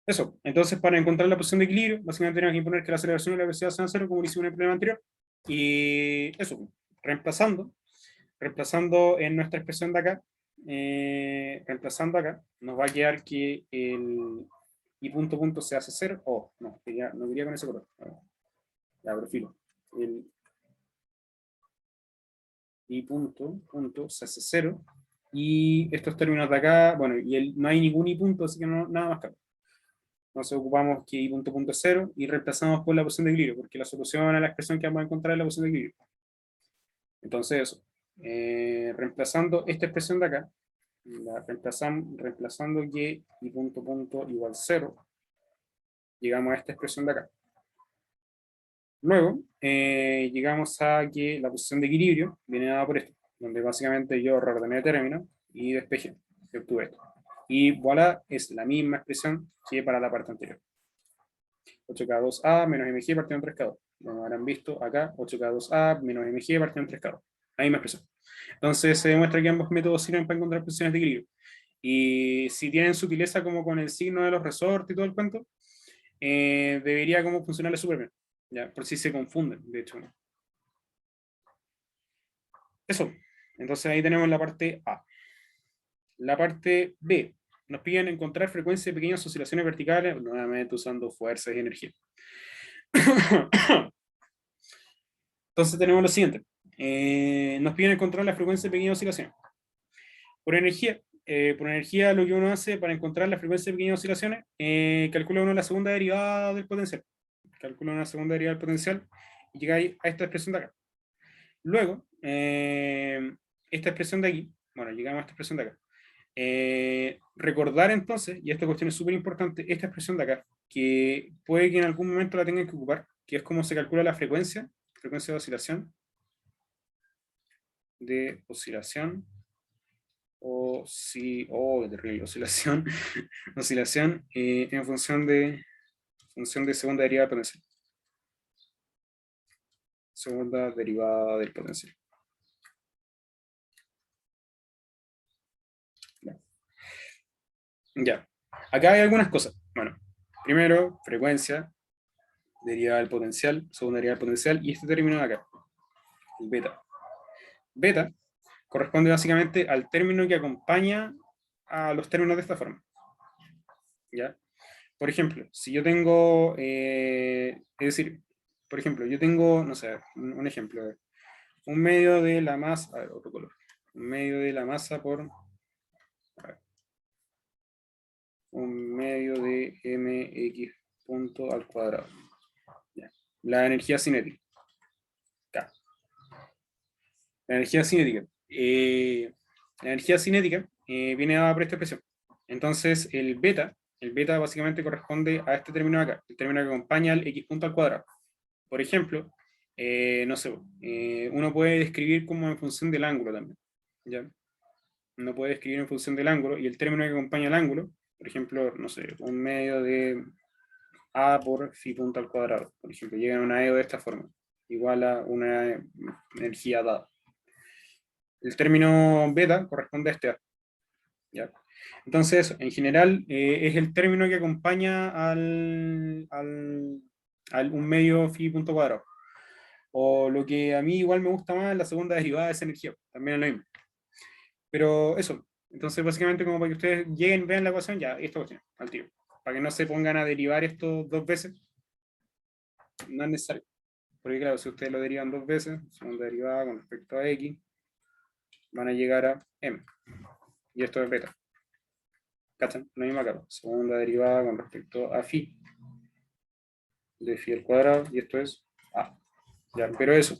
Eso, entonces para encontrar la posición de equilibrio, básicamente tenemos que imponer que la aceleración y la velocidad sean cero, como lo hicimos en el problema anterior, y eso, reemplazando en nuestra expresión de acá, reemplazando acá, nos va a quedar que el y punto punto se hace cero, no quería con ese color. Ya, pero filo. El I punto se hace 0. Y estos términos de acá, bueno, y no hay ningún I punto, así que no, nada más cambia. Entonces ocupamos que I punto es 0 y reemplazamos por la posición de equilibrio, porque la solución a la expresión que vamos a encontrar es la posición de equilibrio. Entonces eso, reemplazando esta expresión de acá, reemplazando que I punto igual 0, llegamos a esta expresión de acá. Luego, llegamos a que la posición de equilibrio viene dada por esto, donde básicamente yo reordené términos y despejé, y obtuve esto. Y voilà, es la misma expresión que para la parte anterior. 8K2A menos MG partido en 3K2. Como habrán visto acá, 8K2A menos MG partido en 3K2. La misma expresión. Entonces se demuestra que ambos métodos sirven para encontrar posiciones de equilibrio. Y si tienen sutileza como con el signo de los resortes y todo el cuento, debería como funcionarle súper bien. ¿Ya? Por si se confunden, de hecho. Eso. Entonces ahí tenemos la parte A. La parte B. Nos piden encontrar frecuencia de pequeñas oscilaciones verticales, nuevamente usando fuerzas y energía. Entonces tenemos lo siguiente. Nos piden encontrar la frecuencia de pequeñas oscilaciones. Por energía lo que uno hace para encontrar la frecuencia de pequeñas oscilaciones, calcula uno la segunda derivada del potencial. Calcula una segunda derivada del potencial y llega a esta expresión de acá. Luego, esta expresión de aquí, bueno, llegamos a esta expresión de acá. Recordar entonces, y esta cuestión es súper importante, esta expresión de acá, que puede que en algún momento la tengan que ocupar, que es cómo se calcula la frecuencia de oscilación, o si, oh, terrible, oscilación, oscilación en función de segunda derivada del potencial. Segunda derivada del potencial. Ya. Acá hay algunas cosas. Bueno, primero, frecuencia, derivada del potencial, segunda derivada del potencial, y este término de acá, el beta. Beta corresponde básicamente al término que acompaña a los términos de esta forma. ¿Ya? Por ejemplo, si yo tengo, es decir, por ejemplo, yo tengo, no sé, un ejemplo, un medio de la masa, a ver, otro color, un medio de la masa por, a ver, un medio de mx punto al cuadrado. Ya. La energía cinética. K. La energía cinética. La energía cinética viene dada por esta expresión. Entonces, el beta básicamente corresponde a este término de acá, el término que acompaña al x punto al cuadrado. Por ejemplo, no sé, uno puede describir como en función del ángulo también. ¿Ya? Uno puede describir en función del ángulo y el término que acompaña al ángulo, por ejemplo, no sé, un medio de a por phi punto al cuadrado. Por ejemplo, llega a una EO de esta forma, igual a una energía dada. El término beta corresponde a este A. ¿Ya? Entonces, en general, es el término que acompaña al un medio phi punto cuadrado. O lo que a mí igual me gusta más es la segunda derivada de esa energía. También es lo mismo. Pero eso. Entonces, básicamente, como para que ustedes lleguen, vean la ecuación, ya, esta cuestión, al tiro. Para que no se pongan a derivar esto dos veces, no es necesario. Porque claro, si ustedes lo derivan dos veces, segunda derivada con respecto a x, van a llegar a m. Y esto es beta. ¿Cachan? La misma capa. Segunda derivada con respecto a phi. De phi al cuadrado, y esto es a. Ya, pero eso,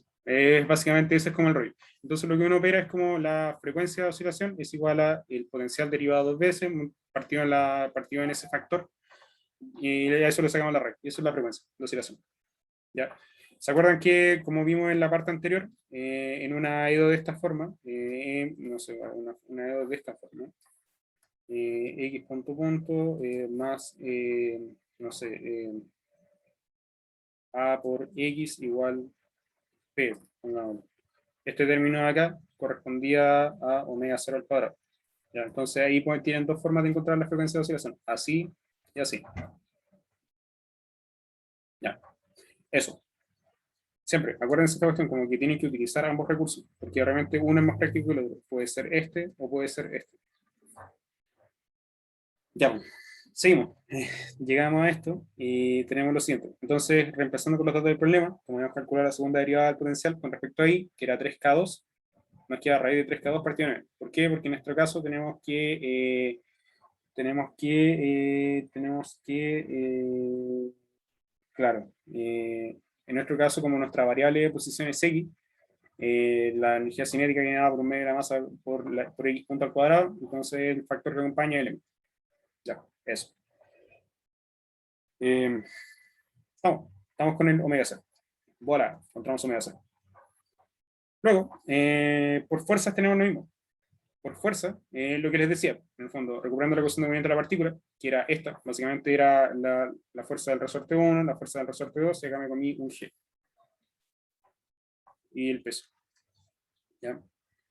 básicamente ese es como el rollo. Entonces lo que uno opera es como la frecuencia de oscilación es igual a el potencial derivado dos veces, partido en ese factor, y a eso le sacamos la raíz, y eso es la frecuencia de oscilación. ¿Ya? ¿Se acuerdan que, como vimos en la parte anterior, en una EDO de esta forma, no sé, una EDO de esta forma, x punto más, no sé, a por x igual p, pongámoslo. Este término de acá correspondía a omega 0 al cuadrado. ¿Ya? Entonces ahí tienen dos formas de encontrar la frecuencia de oscilación, así y así. Ya, eso. Siempre, acuérdense de esta cuestión, como que tienen que utilizar ambos recursos, porque realmente uno es más práctico que el otro. Puede ser este o puede ser este. Ya. Seguimos. Llegamos a esto y tenemos lo siguiente. Entonces, reemplazando con los datos del problema, como vamos a calcular la segunda derivada del potencial con respecto a I, que era 3K2, nos queda raíz de 3K2 partido 9. ¿Por qué? Porque en nuestro caso claro, en nuestro caso, como nuestra variable de posición es X, la energía cinética viene dada por un medio de la masa por X punto al cuadrado, entonces el factor que acompaña es el M. Ya, eso. Estamos con el omega C. Voilà, encontramos omega C. Luego, por fuerzas tenemos lo mismo. Por fuerza, lo que les decía, en el fondo, recuperando la ecuación de movimiento de la partícula, que era esta, básicamente era la fuerza del resorte 1, la fuerza del resorte 2, y acá me comí un G. Y el peso. ¿Ya?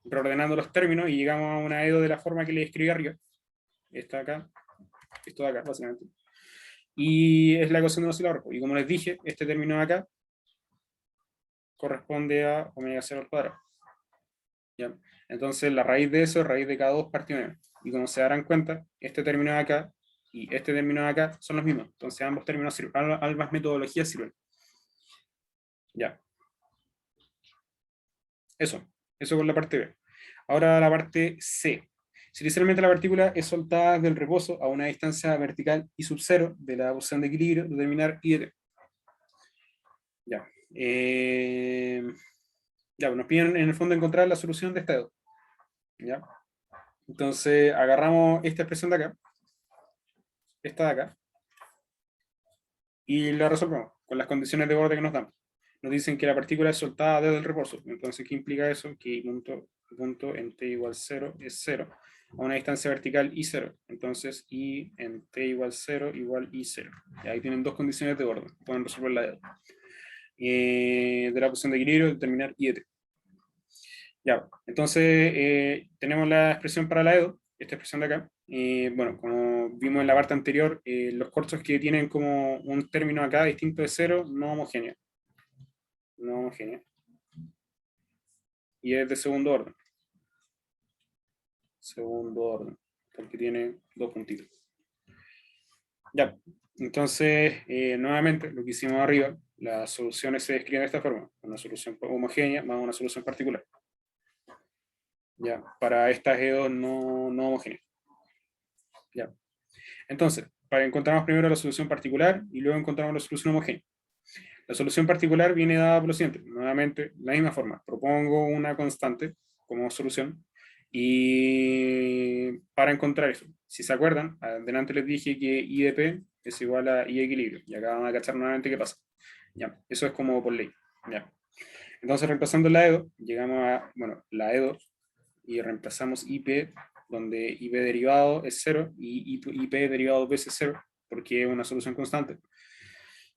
Reordenando los términos y llegamos a una EDO de la forma que le escribí arriba. Esta acá, esto de acá, básicamente. Y es la ecuación de un oscilador. Y como les dije, este término de acá corresponde a omega 0 al cuadrado. ¿Ya? Entonces la raíz de eso es raíz de cada 2 partido 9. Y como se darán cuenta, este término de acá y este término de acá son los mismos. Entonces ambos términos sirven, ambas metodologías sirven. Ya. Eso con la parte B. Ahora la parte C. Si inicialmente la partícula es soltada del reposo a una distancia vertical y sub cero de la posición de equilibrio, determinar I de t. Ya. Ya, pues nos piden en el fondo encontrar la solución de esta EDO. ¿Ya? Entonces agarramos esta expresión de acá, esta de acá, y la resolvemos con las condiciones de borde que nos dan. Nos dicen que la partícula es soltada desde el reposo. Entonces, ¿qué implica eso? Que punto en t igual 0 es 0, a una distancia vertical i 0. Entonces, i en t igual 0 igual i 0. Y ahí tienen dos condiciones de orden. Pueden resolver la de la posición de equilibrio, determinar i de t. Ya, entonces tenemos la expresión para la EDO, esta expresión de acá. Bueno, como vimos en la parte anterior, los cortos que tienen como un término acá distinto de 0, no homogéneo. No homogéneo. Y es de segundo orden. Segundo orden, porque tiene dos puntitos. Ya, entonces, nuevamente, lo que hicimos arriba, las soluciones se describen de esta forma: una solución homogénea más una solución particular. Ya, para estas E2 no homogéneas. Ya. Entonces, encontramos primero la solución particular y luego encontramos la solución homogénea. La solución particular viene dada por lo siguiente: nuevamente, la misma forma, propongo una constante como solución, y para encontrar eso, si se acuerdan, adelante les dije que I de P es igual a I de equilibrio, y acá van a cachar nuevamente qué pasa. Ya, eso es como por ley. Ya. Entonces, reemplazando la EDO, llegamos a, bueno, la EDO, y reemplazamos IP, donde IP derivado es 0 y IP derivado 2 veces 0, porque es una solución constante.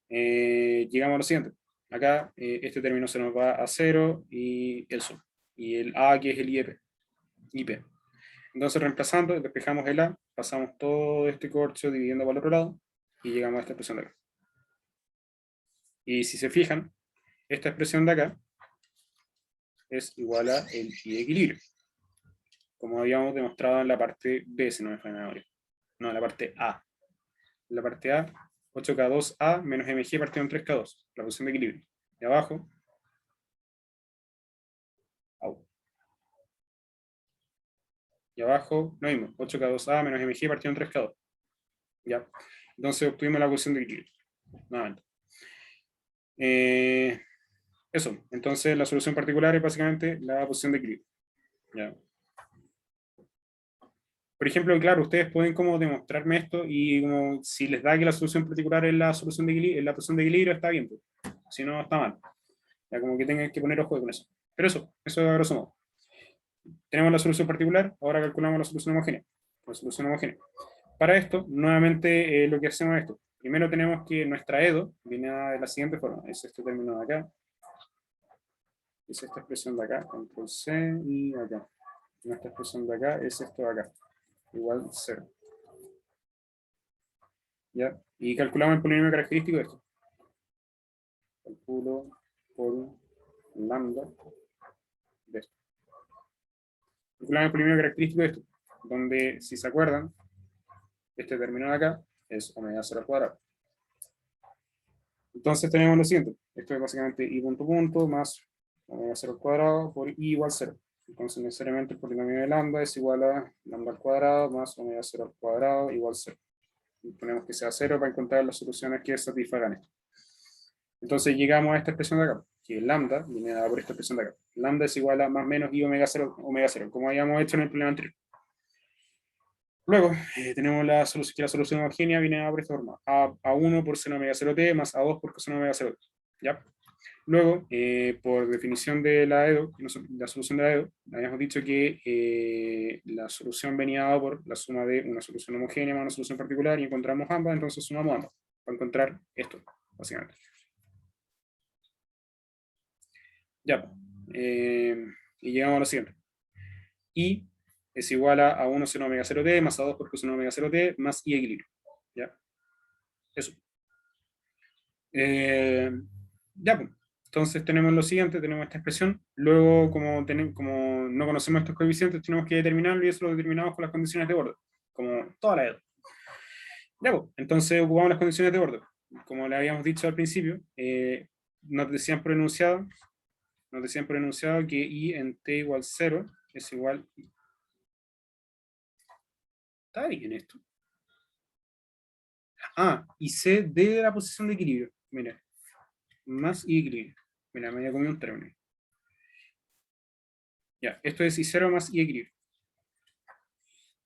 Llegamos a lo siguiente. Acá este término se nos va a 0 y el sol. Y el A, que es el IP. Entonces, reemplazando, despejamos el A, pasamos todo este corcho dividiendo para el otro lado y llegamos a esta expresión de acá. Y si se fijan, esta expresión de acá es igual a el I de equilibrio, como habíamos demostrado en la parte B, si no me falla la memoria. No, en la parte A. En la parte A, 8K2A menos mg partido en 3K2, la posición de equilibrio. Y abajo, y abajo, lo mismo, 8K2A menos mg partido en 3K2. ¿Ya? Entonces obtuvimos la posición de equilibrio. Nuevamente. Eso, entonces la solución particular es básicamente la posición de equilibrio. ¿Ya? Por ejemplo, claro, ustedes pueden como demostrarme esto, y como si les da que la solución particular es la solución de equilibrio, la posición de equilibrio, está bien, pues. Si no, está mal. Ya, como que tengan que poner ojo con eso. Pero eso es a grosso modo. Tenemos la solución particular, ahora calculamos la solución homogénea. La solución homogénea. Para esto, nuevamente, lo que hacemos es esto. Primero tenemos que nuestra EDO viene de la siguiente forma: es este término de acá, es esta expresión de acá, control C, y acá. Nuestra expresión de acá es esto de acá, igual 0. ¿Ya? Y calculamos el polinomio característico de esto. Calculo por lambda de esto. Calculamos el polinomio característico de esto, donde, si se acuerdan, este término de acá es omega 0 al cuadrado. Entonces tenemos lo siguiente. Esto es básicamente i punto punto más omega 0 al cuadrado por i igual 0. Entonces necesariamente el polinomio de lambda es igual a lambda al cuadrado más omega 0 al cuadrado igual 0. Y ponemos que sea 0 para encontrar las soluciones que satisfagan esto. Entonces llegamos a esta expresión de acá, que lambda viene dada por esta expresión de acá. Lambda es igual a más menos i omega 0, como habíamos hecho en el problema anterior. Luego tenemos que la solución homogénea viene dada por esta forma, a1 por seno omega 0t más a2 por coseno omega 0t. ¿Ya? Luego, por definición de la EDO, la solución de la EDO, habíamos dicho que la solución venía dada por la suma de una solución homogénea más una solución particular y encontramos ambas, entonces sumamos ambas para encontrar esto, básicamente. Ya, y llegamos a lo siguiente. I es igual a 1 seno omega 0t más a 2 por coseno omega 0t más i equilibrio. ¿Ya? Eso. Ya, pues. Entonces tenemos lo siguiente, tenemos esta expresión. Luego, como no conocemos estos coeficientes, tenemos que determinarlo y eso lo determinamos con las condiciones de borde, como toda la EDO. Ya, pues. Entonces ocupamos las condiciones de borde. Como le habíamos dicho al principio, nos decían por enunciado que i en t igual 0 es igual. ¿Está bien esto? Y c de la posición de equilibrio. Mira, más i equilibrio. Mira, me había comido un término. Ya, esto es i0 más i equilibrio.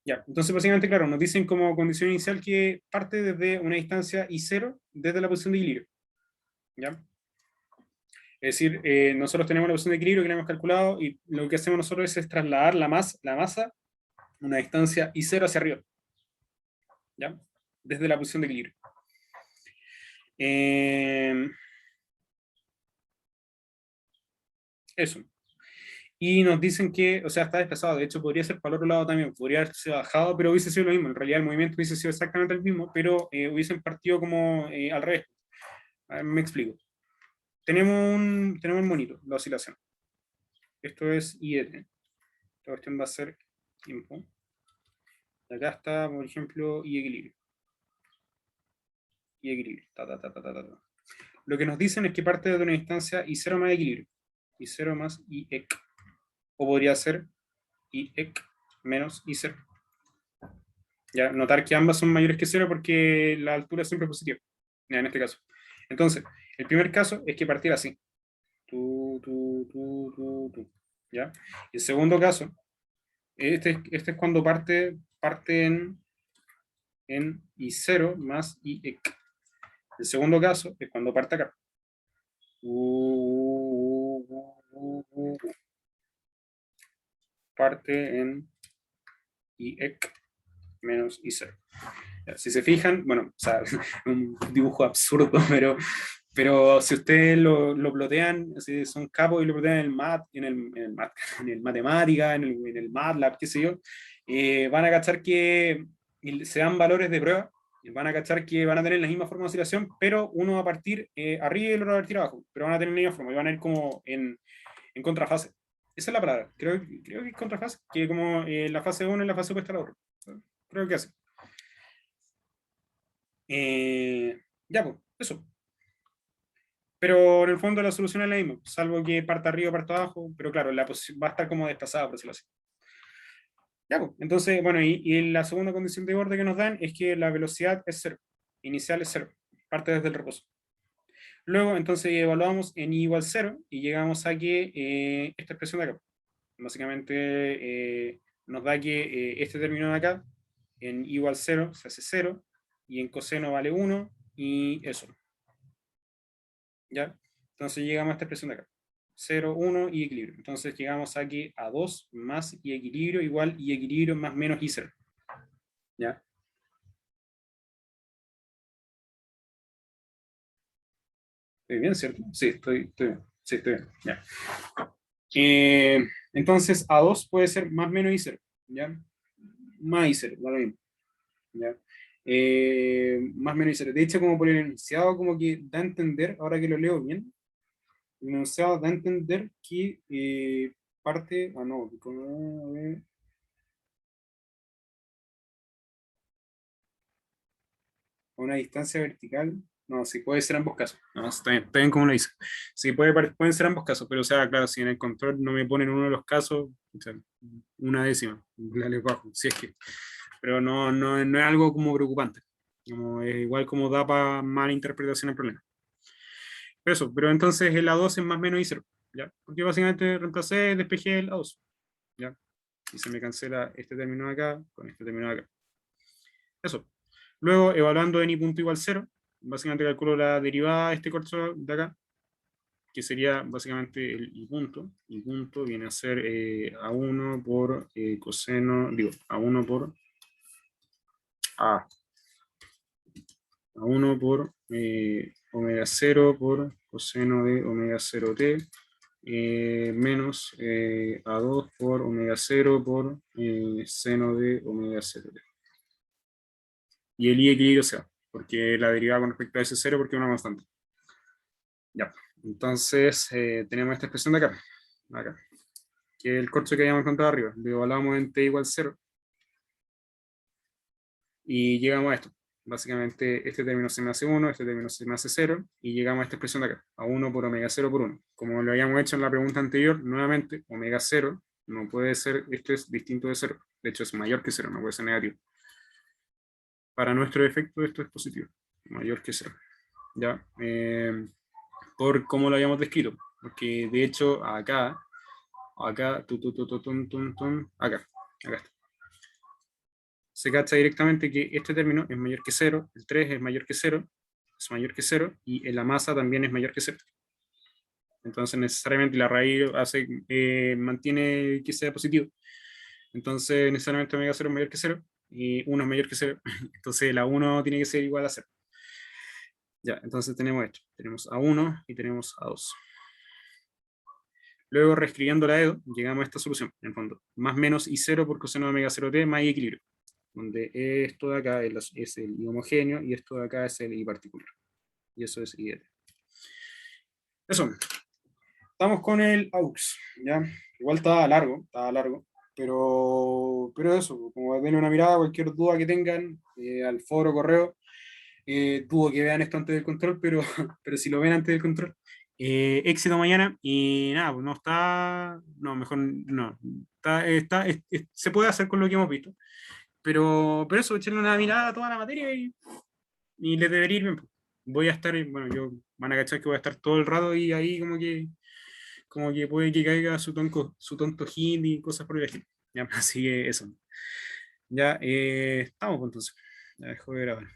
Ya, entonces básicamente, claro, nos dicen como condición inicial que parte desde una distancia i0 desde la posición de equilibrio. ¿Ya? Es decir, nosotros tenemos la posición de equilibrio que la hemos calculado y lo que hacemos nosotros es trasladar la masa una distancia i0 hacia arriba. ¿Ya? Desde la posición de equilibrio. Eso. Y nos dicen que, o sea, está desplazado, de hecho podría ser para el otro lado también, podría haberse bajado, pero hubiese sido lo mismo, en realidad el movimiento hubiese sido exactamente el mismo, pero hubiesen partido como al revés. A ver, me explico. Tenemos un monito, la oscilación. Esto es IET. Esta cuestión va a ser tiempo. Y acá está, por ejemplo, I equilibrio. I equilibrio. Lo que nos dicen es que parte de una distancia I0 más equilibrio. I0 más IEC. O podría ser IEC menos I0. Ya, notar que ambas son mayores que 0 porque la altura siempre es positiva. Ya, en este caso. Entonces, el primer caso es que partiera así. Tú. ¿Ya? El segundo caso, este es cuando parte en I0 más IEC. El segundo caso es cuando parte acá. Parte en IEC menos I0. Si se fijan, bueno, o sea, un dibujo absurdo, pero si ustedes lo plotean, si son capos y lo plotean en el en el matemática, en el MATLAB, qué sé yo, van a cachar que se dan valores de prueba, y van a cachar que van a tener la misma forma de oscilación, pero uno va a partir arriba y el otro va a partir abajo, pero van a tener la misma forma, y van a ir como en contrafase. Esa es la palabra, creo que es contrafase, que como la fase 1 es la fase opuesta a la otra. Creo que así. Ya, pues, eso. Pero en el fondo la solución es la misma, salvo que parta arriba o parta abajo, pero claro, la posición va a estar como desplazada, por decirlo así. Ya, pues, entonces, bueno, y la segunda condición de borde que nos dan es que la velocidad es cero, inicial es cero, parte desde el reposo. Luego, entonces, evaluamos en i igual 0 y llegamos a que esta expresión de acá, básicamente nos da que este término de acá, en i igual 0, se hace 0, y en coseno vale 1, y eso. ¿Ya? Entonces llegamos a esta expresión de acá. 0, 1 y equilibrio. Entonces llegamos aquí a 2 más y equilibrio igual y equilibrio más menos y 0. ¿Ya? ¿Estoy bien, cierto? Sí, estoy bien. Sí, estoy bien. Ya. Entonces A2 puede ser más menos y 0. ¿Ya? Más y 0, da lo mismo. ¿Ya? Más menos y 0. De hecho, como por el enunciado, como que da a entender, ahora que lo leo bien, el enunciado da a entender que parte, no, como, a una distancia vertical. No, sí puede ser ambos casos. No, está bien como lo dice. Sí, pueden ser ambos casos, pero o sea, claro, si en el control no me ponen uno de los casos, o sea, una décima, le bajo, si es que. Pero no es algo como preocupante. Como, es igual como da para mala interpretación el problema. Eso, pero entonces el A2 es más o menos I0, ¿ya? Porque básicamente reemplacé, despejé el A2, ¿ya? Y se me cancela este término de acá con este término de acá. Eso. Luego, evaluando n punto igual 0, básicamente calculo la derivada de este corcho de acá, que sería básicamente el i punto. I punto viene a ser A1 por coseno, digo, A1 por A1 por omega 0 por coseno de omega 0t menos A2 por omega 0 por seno de omega 0t. Y el i equilibrio sea, porque la derivada con respecto a ese 0 porque es una constante. Ya, entonces tenemos esta expresión de acá, que es el corcho que habíamos encontrado arriba. Lo evaluamos en t igual 0 y llegamos a esto. Básicamente este término se me hace 1, este término se me hace 0 y llegamos a esta expresión de acá, a 1 por omega 0 por 1. Como lo habíamos hecho en la pregunta anterior, nuevamente omega 0 no puede ser, esto es distinto de 0. De hecho es mayor que 0, no puede ser negativo. Para nuestro efecto esto es positivo, mayor que 0. ¿Ya? Por cómo lo habíamos descrito. Porque de hecho acá, acá está. Se cacha directamente que este término es mayor que 0, el 3 es mayor que 0, es mayor que 0, y la masa también es mayor que 0. Entonces necesariamente la raíz mantiene que sea positivo. Entonces necesariamente omega 0 es mayor que 0, y 1 es mayor que 0. Entonces la 1 tiene que ser igual a 0. Ya, entonces tenemos esto. Tenemos A1 y tenemos A2. Luego, reescribiendo la EDO, llegamos a esta solución, en el fondo. Más menos I0 por coseno de omega 0t más I equilibrio. Donde esto de acá es el I homogéneo y esto de acá es el I particular. Y eso es I. Eso. Estamos con el AUX, ¿ya? Igual estaba largo, pero eso, como denle una mirada, cualquier duda que tengan, al foro, correo, dudo que vean esto antes del control, pero, pero si lo ven antes del control, éxito mañana y nada, pues no está, no, mejor no, se puede hacer con lo que hemos visto, pero eso, echarle una mirada a toda la materia y les debería ir bien. Pues. Voy a estar, bueno, yo van a cachar que voy a estar todo el rato y ahí como que puede que caiga su tonto hit y cosas por el estilo. Ya, así que eso. Ya, estamos pues, entonces. Ya dejo de grabar.